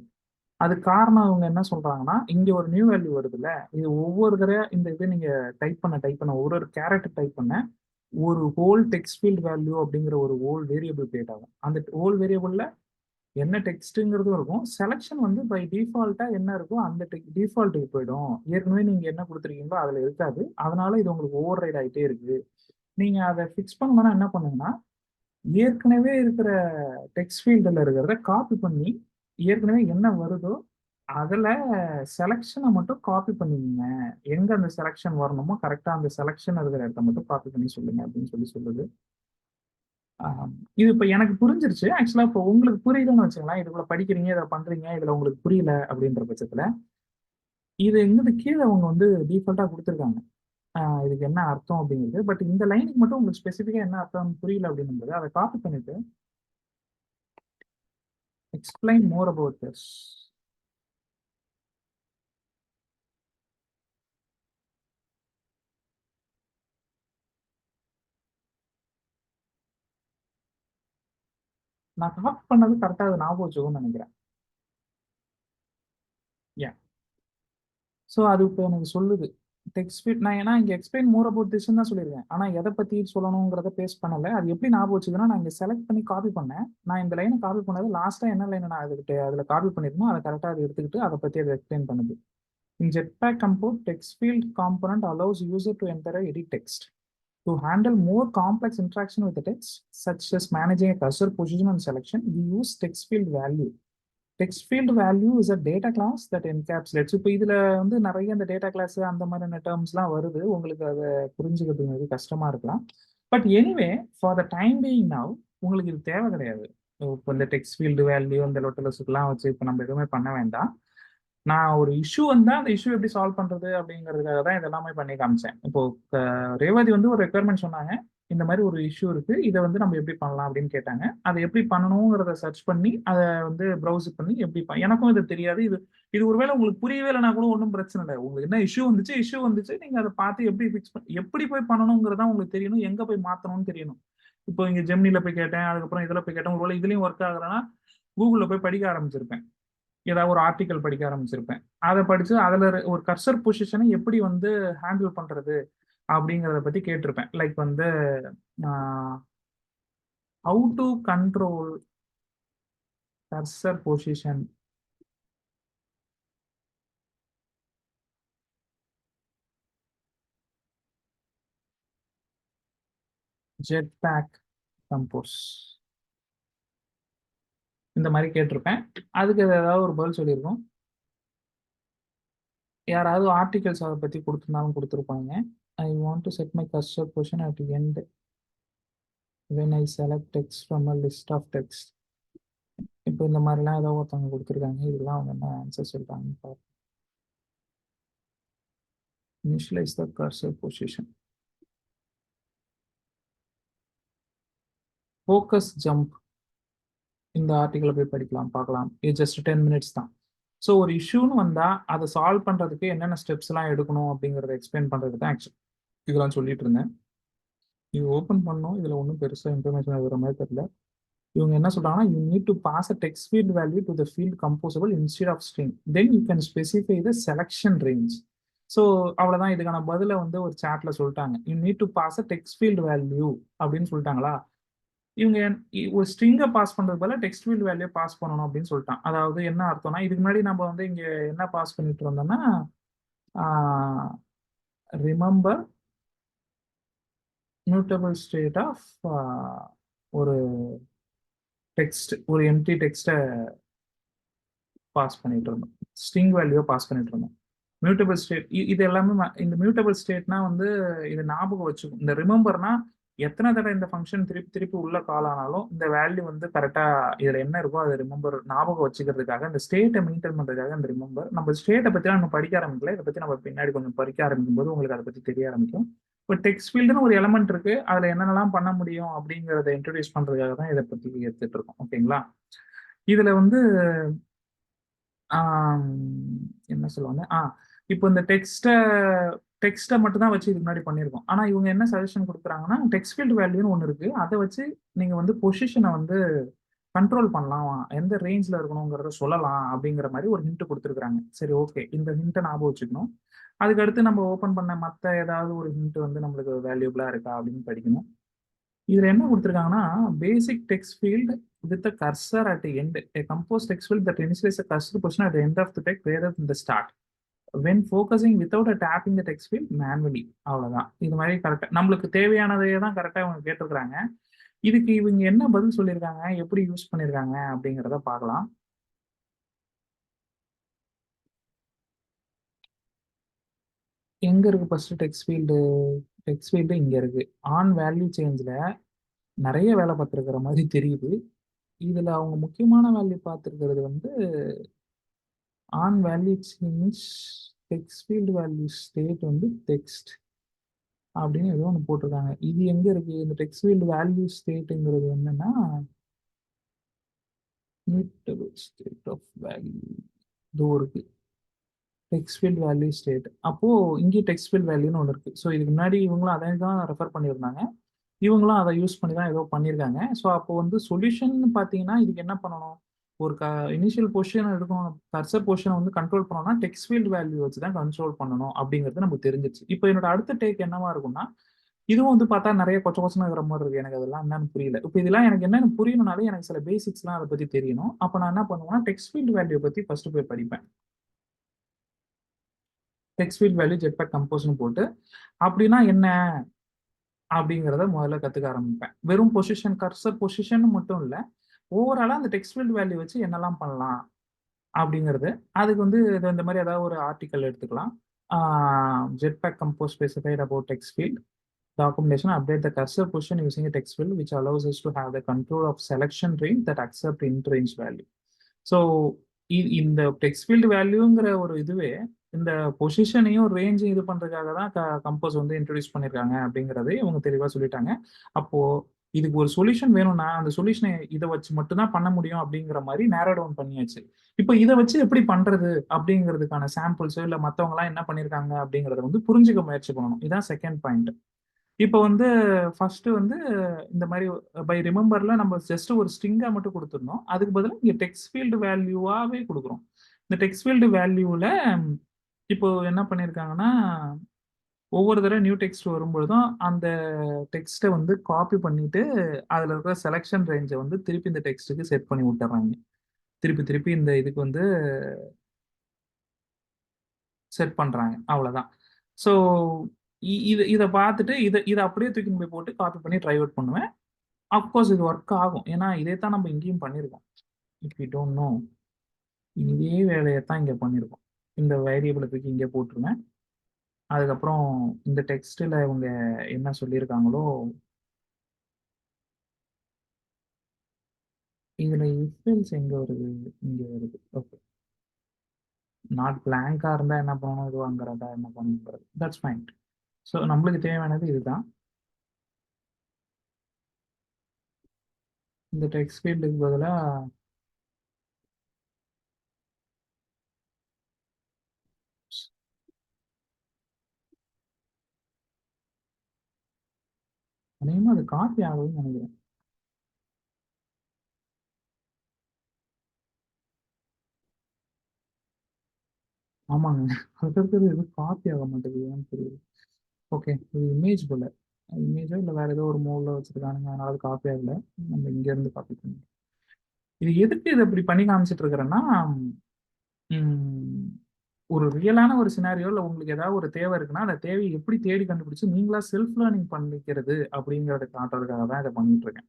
அது காரணம் அவங்க என்ன சொல்றாங்கன்னா, இங்க ஒரு நியூ வேல்யூ வருதுல்ல, இது ஒவ்வொரு தடவை இந்த இது நீங்க டைப் பண்ண ஒரு கேரக்டர் டைப் பண்ண ஒரு ஹோல் டெக்ஸ்ட் ஃபீல்ட் வேல்யூ அப்படிங்கிற ஒரு ஹோல் வேரியபிள் கிரியேட் ஆகும். அந்த ஹோல் வேரியபிள்ல என்ன டெக்ஸ்ட்டுங்கிறதும் இருக்கும். செலக்ஷன் வந்து பை டிஃபால்ட்டா என்ன இருக்கோ அந்த டிஃபால்ட்டுக்கு போயிடும். ஏற்கனவே நீங்க என்ன கொடுத்துருக்கீங்களோ அதுல இருக்காது. அதனால இது உங்களுக்கு ஓவர் ரைட் ஆகிட்டே இருக்கு. நீங்க அதை ஃபிக்ஸ் பண்ணணும்னா என்ன பண்ணுங்கன்னா, ஏற்கனவே இருக்கிற டெக்ஸ்ட் ஃபீல்டில் இருக்கிறத காப்பி பண்ணி ஏற்கனவே என்ன வருதோ அதில் செலக்ஷனை மட்டும் காப்பி பண்ணிக்கங்க. எங்க அந்த செலக்ஷன் வரணுமோ கரெக்டாக அந்த செலக்ஷன் இருக்கிற இடத்த மட்டும் காப்பி பண்ணி சொல்லுங்க அப்படின்னு சொல்லுது. இது இப்போ எனக்கு புரிஞ்சிருச்சு. ஆக்சுவலா இப்போ உங்களுக்கு புரியுதுன்னு வச்சுக்கலாம். இதுக்குள்ள படிக்கிறீங்க, இதை பண்றீங்க, இதுல உங்களுக்கு புரியல அப்படின்ற பட்சத்துல இது எங்கிட்ட கீழே அவங்க வந்து டிஃபால்ட்டா கொடுத்துருக்காங்க. இதுக்கு என்ன அர்த்தம் அப்படிங்கிறது. பட் இந்த லைனுக்கு மட்டும் உங்களுக்கு ஸ்பெசிஃபிக்கா என்ன அர்த்தம் புரியல அப்படின்னும்போது அதை காப்பி பண்ணிட்டு எக்ஸ்பிளைன் மோர் அபவுட் திஸ். நான் காப்பி பண்ணது கரெக்டா அது ஞாபகம் வச்சுக்கோன்னு நினைக்கிறேன். ஏன் ஸோ அது இப்போ எனக்கு சொல்லுது டெக்ஸ்ட் ஃபீல்ட். நான் ஏன்னா இங்கே எக்ஸ்பிளைன் மோர் அபவுட் திஸ்ன்னு தான் சொல்லியிருக்கேன். ஆனால் எதை பற்றி சொல்லணுங்கிறத பேஸ்ட் பண்ணலை. அது எப்படி ஞாபகம் வச்சுதுன்னா, நான் இங்கே செலக்ட் பண்ணி காப்பி பண்ணேன். நான் இந்த லைனை காப்பி பண்ணது லாஸ்ட்டாக என்ன லைனை நான் அதுக்கிட்ட அதில் காப்பி பண்ணியிருந்தோம் அதை கரெக்டாக அதை எடுத்துக்கிட்டு அதை பற்றி அதை எக்ஸ்பிளைன் பண்ணுது. In Jetpack Compose, text field component allows user to enter a edit text. To handle more complex interaction with the text, such as managing a cursor position and selection, we use text field value. Text field value is a data class that encapsulates. இப்போ இதில் வந்து நிறைய இந்த data class அந்த மாதிரியான டேர்ம்ஸ்லாம் வருது. உங்களுக்கு அதை புரிஞ்சுக்கிறதுக்கு கஷ்டமா இருக்கலாம். But anyway for the time being now உங்களுக்கு இது தேவை கிடையாது. இப்போ இந்த டெக்ஸ்ட் ஃபீல்டு வேல்யூ இந்த லோட்டலஸுக்குலாம் வச்சு இப்போ நம்ம எதுவுமே பண்ண வேண்டாம். நான் ஒரு இஷ்யூ வந்தா அந்த இஷ்யூ எப்படி சால்வ் பண்றது அப்படிங்கிறதுக்காக தான் இதெல்லாமே பண்ணி காமிச்சேன். இப்போ ரேவதி வந்து ஒரு ரெக்குயர்மெண்ட் சொன்னாங்க, இந்த மாதிரி ஒரு இஷ்யூ இருக்கு, இதை வந்து நம்ம எப்படி பண்ணலாம் அப்படின்னு கேட்டாங்க. அதை எப்படி பண்ணணுங்கிறத சர்ச் பண்ணி அதை வந்து ப்ரௌஸ் பண்ணி எப்படி எனக்கும் இது தெரியாது. இது ஒருவேளை உங்களுக்கு புரியவே இல்லைனா கூட ஒன்றும் பிரச்சனை இல்லை. உங்களுக்கு என்ன இஷ்யூ வந்துச்சு நீங்க அதை பார்த்து எப்படி ஃபிக்ஸ் பண்ணி எப்படி போய் பண்ணணுங்கிறதா உங்களுக்கு தெரியணும், எங்க போய் மாத்தணும்னு தெரியணும். இப்போ இங்க ஜெமினில போய் கேட்டேன், அதுக்கப்புறம் இதுல போய் கேட்டேன். ஒருவேளை இதுலயும் ஒர்க் ஆகுறேன்னா கூகுள்ல போய் படிக்க ஆரம்பிச்சிருப்பேன், ஏதாவது ஒரு ஆர்டிக்கல் படிக்க ஆரம்பிச்சிருப்பேன். அதை படிச்சு அதுல ஒரு கர்சர் பொசிஷனை எப்படி வந்து ஹேண்டில் பண்றது அப்படிங்கிறத பத்தி கேட்டிருப்பேன். லைக் வந்து how to control cursor position Jetpack Compose இந்த மாதிரி கேட்டிருப்பேன். அதுக்கு ஏதாவது ஒரு பதில் சொல்லியிருக்கோம். யாராவது ஆர்டிகல்ஸ் அதை பத்தி கொடுத்துருந்தாலும் கொடுத்துருப்பாங்க. I want to set my cursor position at end when I select text from a list of text. இப்போ இந்த மாதிரிலாம் ஏதோ ஒருத்தவங்க கொடுத்துருக்காங்க. இதெல்லாம் அவங்க என்ன ஆன்சர் சொல்றாங்கன்னு பார்ப்போம். Initialize the cursor position. Focus jump இந்த ஆர்டிக்கலை போய் படிக்கலாம், பார்க்கலாம். இது ஜஸ்ட் 10 மினிட்ஸ் தான். ஸோ ஒரு இஷ்யூன்னு வந்தால் அதை சால்வ் பண்ணுறதுக்கு என்னென்ன ஸ்டெப்ஸ்லாம் எடுக்கணும் அப்படிங்கிறத எக்ஸ்பிளைன் பண்ணுறதுக்கு தான் ஆக்சுவலி இதெல்லாம் சொல்லிட்டு இருந்தேன். இது ஓப்பன் பண்ணோம், இதில் ஒன்றும் பெருசாக இன்ஃபர்மேஷன் இருக்கிற மாதிரி தெரியல. இவங்க என்ன சொல்றாங்கன்னா, you need to pass a text field value to the field composable instead of string, then you can specify the selection range. So அவ்வளோதான், இதுக்கான பதிலை வந்து ஒரு சாட்ல சொல்லிட்டாங்க. You need to pass a text field value அப்படின்னு சொல்லிட்டாங்களா. இவங்க ஒரு ஸ்ட்ரிங்கை பாஸ் பண்றது போல டெக்ஸ்ட் ஃபீல்ட் வேல்யூ பாஸ் பண்ணணும் அப்படின்னு சொல்லிட்டான். அதாவது என்ன அர்த்தம்னா, இதுக்கு முன்னாடி நம்ம வந்து இங்க என்ன பாஸ் பண்ணிட்டு இருந்தோம்னா, ரிமெம்பர் மியூட்டபிள் ஸ்டேட் ஆஃப் ஒரு டெக்ஸ்ட், ஒரு எம்டி டெக்ஸ்ட்டை பாஸ் பண்ணிட்டு இருந்தோம். ஸ்ட்ரிங் வேல்யூவை பாஸ் பண்ணிட்டு இருந்தோம். மியூட்டபிள் ஸ்டேட் இது எல்லாமே இந்த மியூட்டபிள் ஸ்டேட்னா வந்து இது ஞாபகம் வச்சுக்கும். இந்த ரிமெம்பர்னா எத்தனை தடவை இந்த ஃபங்க்ஷன் திருப்பி திருப்பி உள்ள கால் ஆனாலும் இந்த வேல்யூ வந்து கரெக்டா இதுல என்ன இருக்கோ அதை ரிமெம்பர் ஞாபகம் வச்சுக்கிறதுக்காக இந்த ஸ்டேட்டை மெயின்டைன் பண்றதுக்காக இந்த ரிமெம்பர். நம்ம ஸ்டேட்டை பத்தி நம்ம படிக்க ஆரம்பிக்கல, இதை பத்தி நம்ம பின்னாடி கொஞ்சம் படிக்க ஆரம்பிக்கும் போது உங்களுக்கு அதை பத்தி தெரிய ஆரம்பிக்கும். இப்போ டெக்ஸ்ட் ஃபீல்டுன்னு ஒரு எலமெண்ட் இருக்கு, அதுல என்னென்னலாம் பண்ண முடியும் அப்படிங்கறத இன்ட்ரடியூஸ் பண்றதுக்காக தான் இதை பத்தி எடுத்துட்டு இருக்கோம். ஓகேங்களா? இதுல வந்து என்ன சொல்லுவாங்க, இப்போ இந்த டெக்ஸ்ட்டை மட்டும் தான் வச்சு இதுக்கு முன்னாடி பண்ணியிருக்கோம். ஆனா இவங்க என்ன சஜஷன் கொடுக்குறாங்கன்னா, டெக்ஸ்ட் ஃபீல்டு வேல்யூன்னு ஒன்று இருக்கு, அதை வச்சு நீங்க வந்து பொசிஷனை வந்து கண்ட்ரோல் பண்ணலாம், எந்த ரேஞ்சில் இருக்கணுங்கிறத சொல்லலாம் அப்படிங்கிற மாதிரி ஒரு ஹிண்ட் கொடுத்துருக்காங்க. சரி, ஓகே, இந்த ஹிண்ட்டை ஞாபகம் வச்சுக்கணும். அதுக்கு அடுத்து நம்ம ஓப்பன் பண்ண மற்ற ஏதாவது ஒரு ஹிண்ட் வந்து நம்மளுக்கு வேல்யூபிளா இருக்கா அப்படின்னு படிக்கணும். இதுல என்ன கொடுத்துருக்காங்கன்னா, basic text field with a cursor at the end, a composed text field that initializes a cursor position at the end of the text rather than the start when focusing without a tapping the text field manually. அவ்வளவுதான். இது மாதிரி கரெக்டா நம்மளுக்கு தேவையானதையே தான் கரெக்டா இவங்க கேட்டிருக்கிறாங்க. இதுக்கு இவங்க என்ன பதில் சொல்லியிருக்காங்க, எப்படி யூஸ் பண்ணியிருக்காங்க அப்படிங்கிறத பார்க்கலாம். எங்க இருக்கு ஃபர்ஸ்ட் டெக்ஸ்ட் ஃபீல்டு இங்க இருக்கு. ஆன் வேல்யூ சேஞ்சில் நிறைய வேலை பார்த்துருக்கிற மாதிரி தெரியுது. இதுல அவங்க முக்கியமான வேல்யூ பார்த்துருக்கிறது வந்து on value change text field value state வந்து டெக்ஸ்ட் அப்படின்னு ஏதோ ஒன்று போட்டிருக்காங்க. இது எங்க இருக்கு? இந்த டெக்ஸ்ட் ஃபீல்டு வேல்யூ ஸ்டேட்டுங்கிறது என்னன்னா mutable state of value இதோ இருக்கு, டெக்ஸ்ட் ஃபீல்டு வேல்யூ ஸ்டேட். அப்போ இங்கே டெக்ஸ்ட் ஃபீல்டு வேல்யூன்னு ஒன்று இருக்கு. ஸோ இதுக்கு முன்னாடி இவங்களும் அதை தான் ரெஃபர் பண்ணியிருந்தாங்க, இவங்களும் அதை யூஸ் பண்ணி தான் ஏதோ பண்ணியிருக்காங்க. ஸோ அப்போ வந்து சொல்யூஷன் பார்த்தீங்கன்னா இதுக்கு என்ன பண்ணணும், ஒரு இனிஷியல் பொசிஷன் எடுக்கணும், கர்சர் பொசிஷனை வந்து கண்ட்ரோல் பண்ணணும்னா டெக்ஸ்ட் ஃபீல்டு வேல்யூ வச்சு தான் கண்ட்ரோல் பண்ணணும் அப்படிங்கிறது நமக்கு தெரிஞ்சிச்சு. இப்போ என்னோட அடுத்த டேக் என்னவா இருக்கும்னா, இதுவும் வந்து பார்த்தா நிறைய கொச்சன்னு இருக்கிற மாதிரி இருக்கு, எனக்கு அதெல்லாம் என்னன்னு புரியல. இப்போ இதெல்லாம் எனக்கு என்னன்னு புரியணும்னாலே எனக்கு சில பேசிக்ஸ்லாம் அதை பத்தி தெரியணும். அப்போ நான் என்ன பண்ணுவேன்னா டெக்ஸ்ட் ஃபீல்டு வேல்யூ பத்தி ஃபர்ஸ்ட் போய் படிப்பேன். டெக்ஸ்ட் ஃபீல்டு வேல்யூ ஜெட்பேக் கம்போஸ்னு போட்டு அப்படின்னா என்ன அப்படிங்கிறத முதல்ல கற்றுக்க ஆரம்பிப்பேன். வெறும் பொசிஷன் கர்சர் பொசிஷன் மட்டும் இல்லை, ஓவராலாக அந்த டெக்ஸ்ட் ஃபீல்டு வேல்யூ வச்சு என்னெல்லாம் பண்ணலாம் அப்படிங்கிறது. அதுக்கு வந்து இந்த மாதிரி ஏதாவது ஒரு ஆர்டிக்கல் எடுத்துக்கலாம். Jetpack Compose specified about text field documentation update the cursor position using a text field which allows us to have the control of selection range that accept int range value. So இந்த text field வேல்யூங்கிற ஒரு இதுவே இந்த பொசிஷனையும் ரேஞ்சையும் இது பண்றதுக்காக தான் compose வந்து introduce பண்ணியிருக்காங்க அப்படிங்கிறதே இவங்க தெளிவாக சொல்லிட்டாங்க. அப்போ இதுக்கு ஒரு சொல்யூஷன் வேணும்னா அந்த சொல்யூஷனை இதை வச்சு மட்டும்தான் பண்ண முடியும் அப்படிங்கிற மாதிரி நேரோ டவுன் பண்ணியாச்சு. இப்போ இதை வச்சு எப்படி பண்றது அப்படிங்கிறதுக்கான சாம்பிள்ஸோ இல்லை மற்றவங்களாம் என்ன பண்ணியிருக்காங்க அப்படிங்கிறத வந்து புரிஞ்சுக்க முயற்சி பண்ணணும். இதான் செகண்ட் பாயிண்ட். இப்போ வந்து ஃபர்ஸ்ட் வந்து இந்த மாதிரி பை ரிமெம்பர்ல நம்ம ஜஸ்ட் ஒரு ஸ்ட்ரிங்கா மட்டும் கொடுத்துருந்தோம், அதுக்கு பதிலாக இங்கே டெக்ஸ்ட் ஃபீல்டு வேல்யூவாகவே கொடுக்குறோம். இந்த டெக்ஸ்ட் ஃபீல்டு வேல்யூவில் இப்போ என்ன பண்ணியிருக்காங்கன்னா, ஒவ்வொரு தடவை நியூ டெக்ஸ்ட் வரும்பொழுதும் அந்த டெக்ஸ்ட்டை வந்து காப்பி பண்ணிட்டு அதில் இருக்கிற செலெக்ஷன் ரேஞ்சை வந்து திருப்பி இந்த டெக்ஸ்ட்டுக்கு செட் பண்ணி விட்டுறாங்க. திருப்பி திருப்பி இந்த இதுக்கு வந்து செட் பண்ணுறாங்க, அவ்வளோதான். ஸோ இதை பார்த்துட்டு இதை அப்படியே தூக்கி போய் போட்டு காப்பி பண்ணி ட்ரை அவுட் பண்ணுவேன். அஃப்கோர்ஸ் இது ஒர்க் ஆகும், ஏன்னா இதே தான் நம்ம இங்கேயும் பண்ணியிருக்கோம். இஃப் யூ டோன்ட் நோ, இதே வேலையை தான் இங்கே பண்ணியிருக்கோம். இந்த வேரியபிளை தூக்கி இங்கே போட்டுருவேன். அதுக்கப்புறம் இந்த டெக்ஸ்ட்டில் இவங்க என்ன சொல்லியிருக்காங்களோ இதில் இஃபெல்ஸ் எங்கே வருது, இங்கே வருது. ஓகே, நாட் பிளாங்காக இருந்தால் என்ன பண்ணணும், இது வாங்குறதா என்ன பண்ணுறது, தட்ஸ் ஃபைன். ஸோ நம்மளுக்கு தேவையானது இதுதான். இந்த டெக்ஸ்ட் ஃபீல்டுக்கு பதிலாக அதிகமாக அது காப்பி ஆகுதுன்னு நினைக்கிறேன். ஆமாங்க, அது இருக்கிறது எதுவும் காப்பி ஆக மாட்டேங்குதுன்னு தெரியுது. ஓகே, இது இமேஜ் போல, இமேஜோ இல்லை வேற ஏதோ ஒரு மூவ்ல வச்சிருக்கானுங்க, அதனால அது காப்பி ஆகல. நம்ம இங்கேருந்து காப்பி பண்ணி இது எதுக்கு இதை இப்படி பண்ணி காமிச்சிட்டு இருக்கிறேன்னா, ஒரு ரியலான ஒரு சினாரியோவில் உங்களுக்கு ஏதாவது ஒரு தேவை இருக்குன்னா அந்த தேவையை எப்படி தேடி கண்டுபிடிச்சு நீங்களா செல்ஃப் லேர்னிங் பண்ணிக்கிறது அப்படிங்கிறத காட்டுறதுக்காக தான் இதை பண்ணிட்டு இருக்கேன்.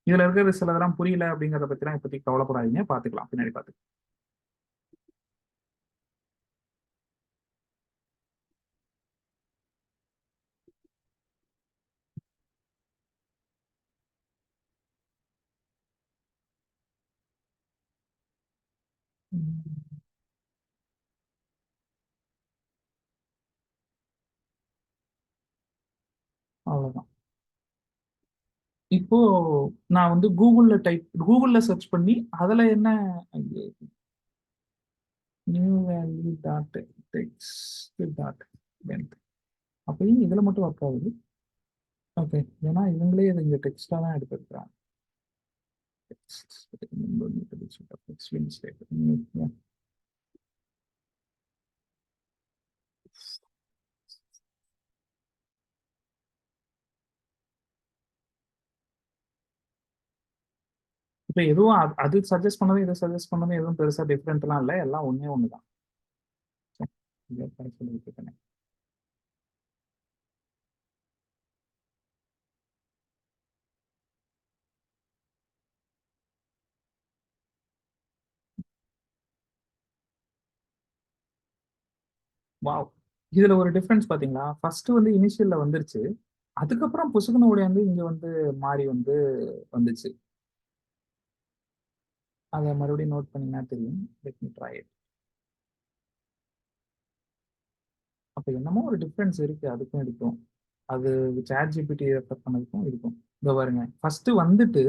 இதுல இருக்கிறது சிலதெல்லாம் புரியல அப்படிங்கிறத பத்திலாம் இப்போதைக்கு கவலைப்படாதீங்க, பாத்துக்கலாம், பின்னாடி பாத்துக்கலாம். அவ்வளவுதான். இப்போ நான் வந்து கூகுள்ல சர்ச் பண்ணி அதுல என்ன new value dot text dot அப்பயும் இதுல மட்டும் ஒர்க் ஆகுது. ஓகே, ஏன்னா இவங்களே இதை இங்க டெக்ஸ்டா தான் எடுத்துருக்காங்க. இப்போ எதுவும் அது சஜஸ்ட் பண்ணதும் இதை சஜஸ்ட் பண்ணதும் எதுவும் பெருசா டிஃப்ரெண்ட்லாம் இல்லை, எல்லாம் ஒண்ணே ஒண்ணுதான். சொல்லிட்டு இருக்கேன். வாவ், இதுல ஒரு டிஃபரன்ஸ் பாத்தீங்களா? ஃபர்ஸ்ட் வந்து இனிஷியல்ல வந்துருச்சு, அதுக்கப்புறம் புசுக்குன ஓடியாந்து இங்க வந்து மாறி வந்து வந்துச்சு. அதை மறுபடியும் நோட் பண்ணீங்கன்னா தெரியும். Let me try it. அப்ப என்னமோ ஒரு டிஃபரன்ஸ் இருக்கு அதுக்கும் இருக்கும். அது சாட் ஜிபிடி ரெஃபர் பண்ணதுக்கும் இருக்கும். இதோ பாருங்க, ஃபர்ஸ்ட் வந்துட்டு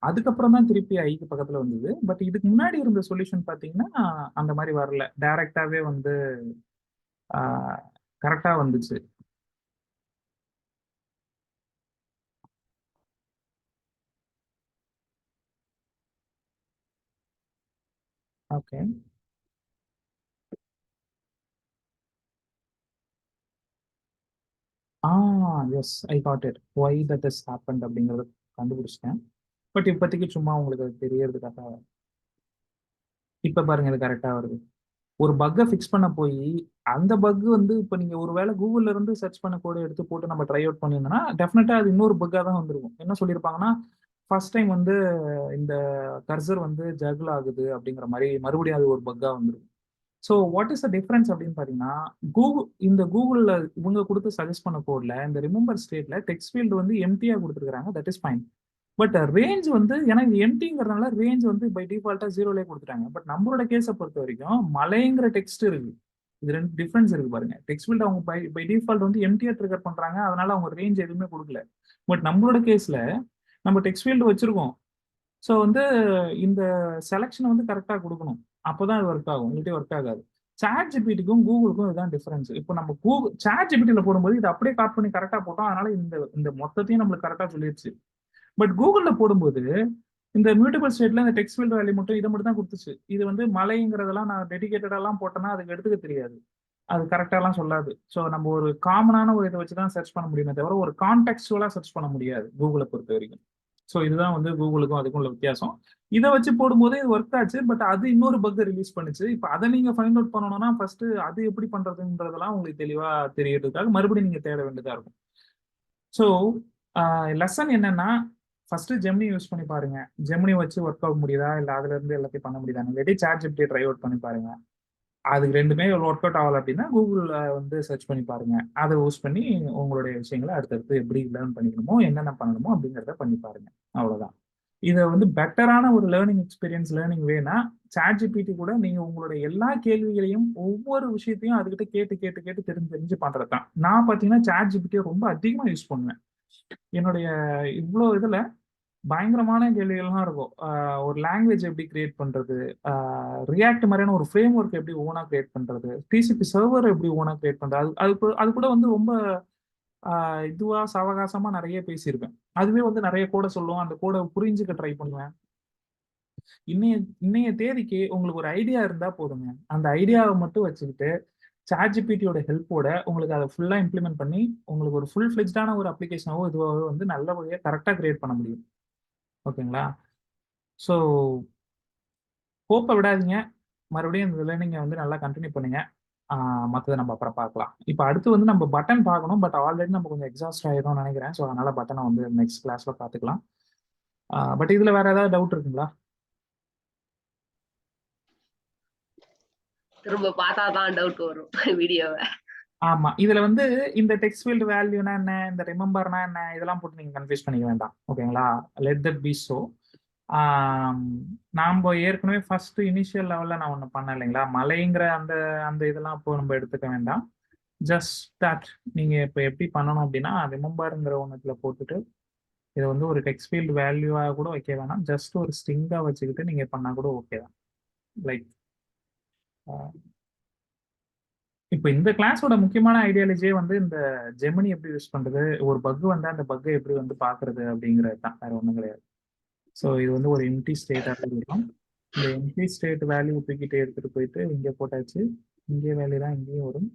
அதுக்கப்புறம் தான் திருப்பி ஐக்கு பக்கத்துல வந்தது. பட் இதுக்கு முன்னாடி இருந்த சொல்யூஷன் பாத்தீங்கன்னா அந்த மாதிரி வரல, டைரக்டாவே வந்து கரெக்டா வந்துச்சு. Okay, yes, I got it, why that is happened அப்படிங்கறத கண்டுபிடிச்சிட்டேன். பட் இப்போதைக்கு சும்மா உங்களுக்கு அது தெரியறதுக்காக. இப்ப பாருங்க, இது கரெக்டா வருது. ஒரு பக்கை ஃபிக்ஸ் பண்ண போய் அந்த பக் வந்து இப்போ நீங்க ஒருவேளை கூகுள்ல இருந்து சர்ச் பண்ண கோடை எடுத்து போட்டு நம்ம ட்ரை அவுட் பண்ணியிருந்தோம்னா டெஃபினட்டா அது இன்னொரு பக்கா தான் வந்திருக்கும். என்ன சொல்லியிருப்பாங்கன்னா, ஃபர்ஸ்ட் டைம் வந்து இந்த கர்சர் வந்து ஜகுல் ஆகுது அப்படிங்கிற மாதிரி மறுபடியும் அது ஒரு பக்கா வந்துருக்கும். So what is the difference அப்படின்னு பார்த்தீங்கன்னா, கூகுளில் இவங்க கொடுத்து சஜஸ்ட் பண்ண கோட்ல இந்த ரிமெம்பர் ஸ்டேட்ல டெக்ஸ்ட் ஃபீல்டு வந்து எம்டியா கொடுத்துருக்காங்க, that is fine. But range வந்து ஏன்னா இது எம்டிங்கிறதுனால ரேஞ்ச் வந்து பை டிஃபால்ட்டா ஜீரோலே கொடுத்துட்டாங்க. பட் நம்மளோட கேஸை பொறுத்த வரைக்கும் மலைங்கிற டெக்ஸ்ட் இருக்கு. இது ரெண்டு டிஃபரன்ஸ் இருக்கு பாருங்க. டெக்ஸ்ட் ஃபீல்டு அவங்க பை டிஃபால்ட் வந்து எம்டியா ட்ரிகர் பண்றாங்க, அதனால அவங்க ரேஞ்ச் எதுவுமே கொடுக்கல. பட் நம்மளோட கேஸ்ல நம்ம டெக்ஸ்ட் ஃபீல்டு வச்சிருக்கோம். ஸோ வந்து இந்த செலக்ஷனை வந்து கரெக்டாக கொடுக்கணும், அப்போதான் அது ஒர்க் ஆகும், இல்லாட்டி ஒர்க் ஆகாது. சாட் ஜிபிடிக்கும் கூகுளுக்கும் இதுதான் டிஃபரன்ஸ். இப்போ நம்ம சாட் ஜிபிடியில் போடும்போது இது அப்படியே காப்பி பண்ணி கரெக்டாக போட்டோம், அதனால இந்த இந்த மொத்தத்தையும் நம்மளுக்கு கரெக்டாக சொல்லிடுச்சு. பட் கூகுளில் போடும்போது இந்த மியூட்டபிள் ஸ்டேட்ல இந்த டெக்ஸ்ட் ஃபீல்டு வேல்யூ மட்டும் இதை மட்டும் தான் கொடுத்துச்சு. இது வந்து மலைங்கிறதெல்லாம் நான் டெடிகேட்டடாலாம் போட்டேன்னா அதுக்கு எடுத்துக்க தெரியாது, அது கரெக்டாலாம் சொல்லாது. ஸோ நம்ம ஒரு காமனான ஒரு இதை வச்சு தான் சர்ச் பண்ண முடியுமே தவிர ஒரு கான்டெக்சுவலாக சர்ச் பண்ண முடியாது கூகுளை பொறுத்த வரைக்கும். ஸோ இதுதான் வந்து கூகுளுக்கும் அதுக்கும் உள்ள வித்தியாசம். இதை வச்சு போடும்போது இது ஒர்க் ஆச்சு, பட் அது இன்னொரு பக் ரிலீஸ் பண்ணுச்சு. இப்போ அதை நீங்க ஃபைண்ட் அவுட் பண்ணணும்னா ஃபர்ஸ்ட் அது எப்படி பண்றதுன்றதெல்லாம் உங்களுக்கு தெளிவா தெரியறதுக்காக மறுபடியும் நீங்க தேட வேண்டியதா இருக்கும். ஸோ லெசன் என்னன்னா, ஃபர்ஸ்ட் ஜெமினி யூஸ் பண்ணி பாருங்க. ஜெமினி வச்சு ஒர்க் ஆக முடியுதா, இல்லை அதுல இருந்து எல்லாத்தையும் பண்ண முடியுதா, இல்லாட்டி சாட் ஜிபிடி ட்ரை அவுட் பண்ணி பாருங்க. அதுக்கு ரெண்டுமே ஒர்க் அவுட் ஆகல அப்படின்னா கூகுளில் வந்து சர்ச் பண்ணி பாருங்க. அதை யூஸ் பண்ணி உங்களுடைய விஷயங்களை அடுத்தடுத்து எப்படி லேர்ன் பண்ணிக்கணுமோ என்னென்ன பண்ணணுமோ அப்படிங்கிறத பண்ணி பாருங்க. அவ்வளோதான். இதை வந்து பெட்டரான ஒரு லேர்னிங் எக்ஸ்பீரியன்ஸ், லேர்னிங் வேணா சாட் ஜிபிடி கூட நீங்க உங்களுடைய எல்லா கேள்விகளையும் ஒவ்வொரு விஷயத்தையும் அதுகிட்ட கேட்டு கேட்டு கேட்டு தெரிஞ்சு பண்றது தான். நான் பார்த்தீங்கன்னா சாட் ஜிபிடியை ரொம்ப அதிகமாக யூஸ் பண்ணுவேன். என்னுடைய இவ்வளோ இதுல பயங்கரமான கேள்விகள்லாம் இருக்கும். ஒரு லாங்குவேஜ் எப்படி கிரியேட் பண்றது, ரியாக்ட் மாதிரியான ஒரு ஃப்ரேம் ஒர்க் எப்படி ஓனா கிரியேட் பண்றது, டிசிபி சர்வர் எப்படி ஓனா கிரியேட் பண்றது, அது கூட வந்து ரொம்ப இதுவா சாவகாசமா நிறைய பேசியிருப்பேன். அதுவே வந்து நிறைய கோடை சொல்லுவோம், அந்த கோடை புரிஞ்சுக்க ட்ரை பண்ணுவேன். இன்னைய இன்னைய தேதிக்கு உங்களுக்கு ஒரு ஐடியா இருந்தா போதுங்க, அந்த ஐடியாவை மட்டும் வச்சுக்கிட்டு சாட் ஜிபிடியோட ஹெல்ப்போட உங்களுக்கு அதை ஃபுல்லா இம்ப்ளிமெண்ட் பண்ணி உங்களுக்கு ஒரு ஃபுல் ஃபிளெஜ்டான ஒரு அப்ளிகேஷனாவோ இதுவாகவோ வந்து நல்லபடியாக கரெக்டாக கிரியேட் பண்ண முடியும். ஓகேங்களா? ஸோ ஹோப்பை விடாதீங்க, மறுபடியும் இந்த லேர்னிங்கை வந்து நல்லா கண்டினியூ பண்ணுங்க. மற்றதை நம்ம அப்புறம் பார்க்கலாம். இப்போ அடுத்து வந்து நம்ம பட்டன் பார்க்கணும், பட் ஆல்ரெடி நம்ம கொஞ்சம் எக்ஸாஸ்ட் ஆகிடும்னு நினைக்கிறேன். ஸோ அதனால பட்டனை வந்து நெக்ஸ்ட் கிளாஸ்ல பார்த்துக்கலாம். பட் இதுல வேற ஏதாவது டவுட் இருக்குங்களா? திரும்ப பார்த்தா தான் டவுட் வரும் வீடியோவை. ஆமா, இதுல வந்து இந்த டெக்ஸ்ட் ஃபீல்ட் வேல்யூனா என்ன, இந்த ரிமெம்பர்னா என்ன, இதெல்லாம் போட்டு நீங்க கன்ஃபியூஸ் பண்ணிக்க வேண்டாம். ஓகேங்களா? Let that be so. நாம ஏற்கனவே ஃபர்ஸ்ட் இனிஷியல் லெவல்ல நான் ஒண்ணு பண்ணேன் இல்லைங்களா, மலைங்கிற அந்த அந்த இதெல்லாம் இப்போ நம்ம எடுத்துக்க வேண்டாம். ஜஸ்ட் தட் நீங்க இப்போ எப்படி பண்ணணும் அப்படின்னா, ரிமெம்பர்ங்கிற ஒண்ணுல போட்டுட்டு இதை வந்து ஒரு டெக்ஸ்ட் ஃபீல்ட் வேல்யூவா கூட வைக்க வேணாம், ஜஸ்ட் ஒரு ஸ்ட்ரிங்கா வச்சுக்கிட்டு நீங்க பண்ணா கூட ஓகே தான். லைக் இப்போ இந்த கிளாஸோட முக்கியமான ஐடியாலஜியே வந்து இந்த ஜெமினி எப்படி யூஸ் பண்றது, ஒரு பக் வந்து அந்த பக்கை எப்படி வந்து பாக்குறது அப்படிங்கிறது தான், வேற ஒன்றும் கிடையாது. ஸோ இது வந்து ஒரு எம்டி ஸ்டேட்டாக இருக்கும். இந்த எம்டி ஸ்டேட் வேல்யூ தூக்கிட்டு எடுத்துட்டு போயிட்டு இங்கே போட்டாச்சு, இங்கே வேல்யூ தான் இங்கேயும் வரும்.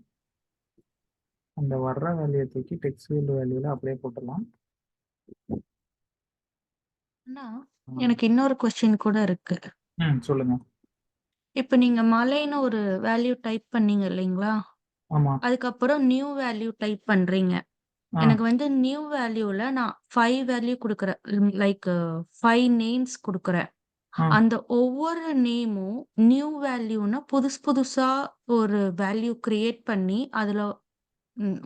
அந்த வர்ற வேல்யூயை தூக்கி டெக்ஸ்ட் ஃபீல்டு வேல்யூல அப்படியே போட்டுடலாம். எனக்கு இன்னொரு கொஸ்டின் கூட இருக்கு. சொல்லுங்க. இப்ப நீங்க மலைன்னு ஒரு வேல்யூ டைப் பண்ணீங்க இல்லைங்களா? ஆமா. அதுக்கப்புறம் நியூ வேல்யூ டைப் பண்றீங்க. எனக்கு வந்து நியூ வேல்யூல நான் 5 வேல்யூ குடுக்குறேன். லைக் 5 நேம்ஸ் குடுக்குறேன். அந்த ஒவ்வொரு நேமும் நியூ வேல்யூன்னா புதுசா ஒரு வேல்யூ கிரியேட் பண்ணி அதுல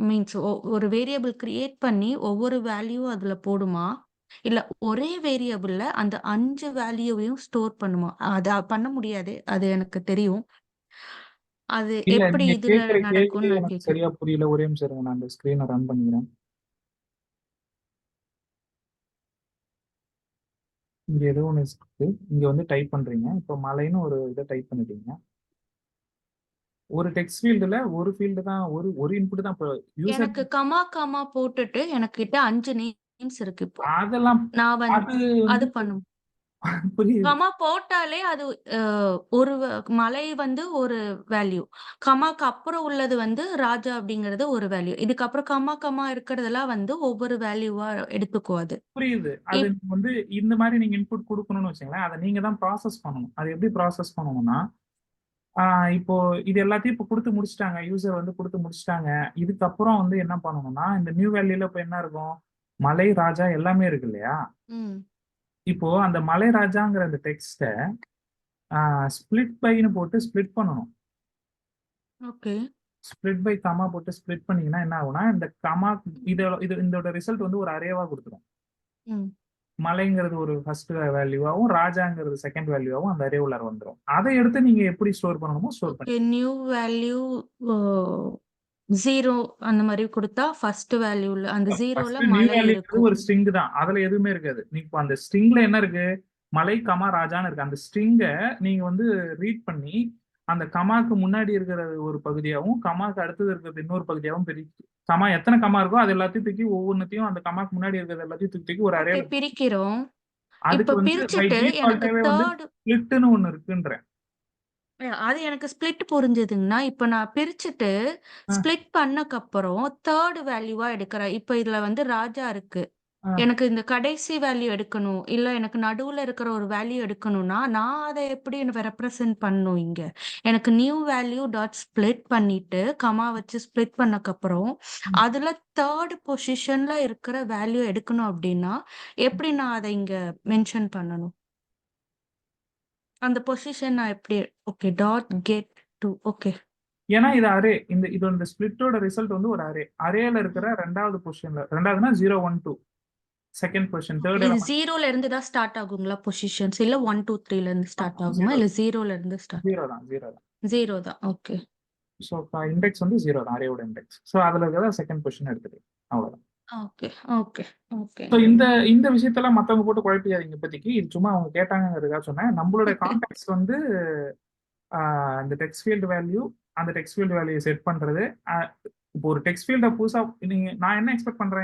மீன்ஸ் ஒரு வேரியபிள் கிரியேட் பண்ணி ஒவ்வொரு வேல்யூ அதுல போடுமா? இல்ல ஒரே வேரியபிள்ல அந்த 5 வேல்யூவையும் ஸ்டோர் பண்ணுமா? அத பண்ண முடியாது. அது எனக்கு தெரியும். அது இல்ல, எப்படி நீங்க இதுல கேக்குற கேள்வி நடக்கும்னு நான் எனக்கு கேக்குறேன். சரியா புரியல. ஒரே நிமிஷம் இருங்க, நான் அந்த ஸ்கிரீனை ரன் பண்ணிக்கிறேன். இங்க ஏதோ ஒன்று இருக்கு, இங்க வந்து டைப் பண்றீங்க. இப்போ மலைன்னு ஒரு இதை டைப் பண்ணிட்டீங்க. ஒரு டெக்ஸ்ட் ஃபீல்டுல ஒரு ஃபீல்டு தான், ஒரு இன்புட் தான். இப்போ யூசர் எனக்கு கமா போட்டுட்டு எனக்கிட்ட 5 நேம்ஸ் இருக்கு இப்போ. அதெல்லாம் நான் வந்து அது அது வந்து பண்ணும். புரியுது. கமா போட்டாலே அது ஒரு மலை வந்து ஒரு வேல்யூ. கமாக்கு அப்புறம் உள்ளது வந்து ராஜா அப்படிங்கிறது ஒரு வேல்யூ. இதுக்கப்புறம் கமா இருக்கிறதெல்லாம் வந்து ஒவ்வொரு வேல்யூவா எடுத்துக்கும் அது. புரியுது. அது நீங்க வந்து இந்த மாதிரி நீங்க இன்புட் கொடுக்கணும்னு வச்சுங்களேன், அதை நீங்க தான் ப்ராசஸ் பண்ணணும். அது எப்படி ப்ராசஸ் பண்ணணும்னா, இப்போ இது எல்லாத்தையும் இப்போ கொடுத்து முடிச்சிட்டாங்க, யூசர் வந்து கொடுத்து முடிச்சிட்டாங்க. இதுக்கப்புறம் வந்து என்ன பண்ணணும்னா, இந்த நியூ வேல்யூல இப்போ என்ன இருக்கும், மலை ராஜா எல்லாமே இருக்கு இல்லையா? இப்போ அந்த மலை ராஜாங்கிற அந்த டெக்ஸ்ட்டை ஸ்பிளிட் பைன்னு போட்டு ஸ்பிளிட் பண்ணணும். ஓகே. ஸ்பிளிட் பை கமா போட்டு ஸ்பிளிட் பண்ணீங்கன்னா என்ன ஆகும்னா, இந்த கமா இதோட ரிசல்ட் வந்து ஒரு அரேவா கொடுத்துரும். மலைங்கிறது ஒரு ஃபர்ஸ்ட் வேல்யூவாகவும் ராஜாங்கிறது செகண்ட் வேல்யூவாகவும் அந்த அரே உள்ளார வந்துடும். அதை எடுத்து நீங்க எப்படி ஸ்டோர் பண்ணணுமோ ஸ்டோர் பண்ணி நியூ வேல்யூ 0 அந்த மாதிரி கொடுத்தா ஃபர்ஸ்ட் வேல்யூல அந்த 0ல மலை இருக்கும். ஒரு ஸ்ட்ரிங் தான், அதுல எதுவுமே இருக்காது. நீங்க அந்த ஸ்ட்ரிங்ல என்ன இருக்கு, மலை கமா ராஜான்னு இருக்கு. அந்த ஸ்ட்ரிங்கை நீங்க வந்து ரீட் பண்ணி அந்த கமாக்கு முன்னாடி இருக்கிற ஒரு பகுதியாகவும் கமாக்கு அடுத்தது இருக்கிறது இன்னொரு பகுதியாகவும் பிரிச்சு, கமா எத்தனை கமா இருக்கோ அது எல்லாத்தையும் தூக்கி ஒவ்வொன்றையும் அந்த கமாக்கு முன்னாடி இருக்கிறது எல்லாத்தையும் தூக்கி ஒரு அரே பிரிக்கிறோம். அதுக்கு வந்து பிரிச்சுட்டு எனக்கு தேர்ட் ஸ்பிளிட்னு ஒன்னு இருக்குன்றேன். அது எனக்கு ஸ்பிளிட் புரிஞ்சதுங்கன்னா, இப்ப நான் பிரிச்சுட்டு ஸ்பிளிட் பண்ணக்கப்புறம் தேர்ட் வேல்யூவா எடுக்கிறேன். இப்ப இதுல வந்து ராஜா இருக்கு. எனக்கு இந்த கடைசி வேல்யூ எடுக்கணும். இல்ல எனக்கு நடுவுல இருக்கிற ஒரு வேல்யூ எடுக்கணும்னா, நான் அதை எப்படி ரெப்ரசன்ட் பண்ணணும் இங்க? எனக்கு நியூ வேல்யூ டாட் ஸ்பிளிட் பண்ணிட்டு, கமா வச்சு ஸ்பிளிட் பண்ணக்கப்புறம், அதுல தேர்ட் பொசிஷன்ல இருக்கிற வேல்யூ எடுக்கணும் அப்படின்னா, எப்படி நான் அதை இங்க மென்ஷன் பண்ணணும்? அந்த பொசிஷன் நான் எப்படி? Okay, dot get to. Okay. ஏன்னா இது அரே, இந்த ஸ்பிளிட்டோட ரிசல்ட் வந்து ஒரு அரேல இருக்கிற ரெண்டாவது பொசிஷன்ல, ரெண்டாவதுனா 0 1 2 செகண்ட் பொசிஷன், தேர்ட் இது 0ல இருந்து தான் ஸ்டார்ட் ஆகுங்களா பொசிஷன்ஸ்? இல்ல 1 2 3ல இருந்து ஸ்டார்ட் ஆகுமா? இல்ல 0ல இருந்து ஸ்டார்ட்? 0 தான். 0 தான். ஓகே. சோ இண்டெக்ஸ் வந்து 0 தான், அரேயோட இண்டெக்ஸ். சோ அதுல இருக்கிற செகண்ட் பொசிஷன் எடுத்துட்டு அவ்வளவுதான். Okay okay okay. சோ இந்த விஷயத்தெல்லாம் மத்தவங்க போட்டு குழப்பியாதீங்க இப்போதைக்கு. இது சும்மா அவங்க கேட்டாங்கிறதுக்காக சொன்னேன். நம்மளோட கான்டெக்ஸ்ட் வந்து இந்த டெக்ஸ்ட் ஃபீல்டு வேல்யூ, அந்த டெக்ஸ்ட் ஃபீல்டு வேல்யூ செட் பண்றது. இப்போ ஒரு டெக்ஸ்ட் ஃபீல்ட புதுசா நான் என்ன எக்ஸ்பெக்ட் பண்றேன்,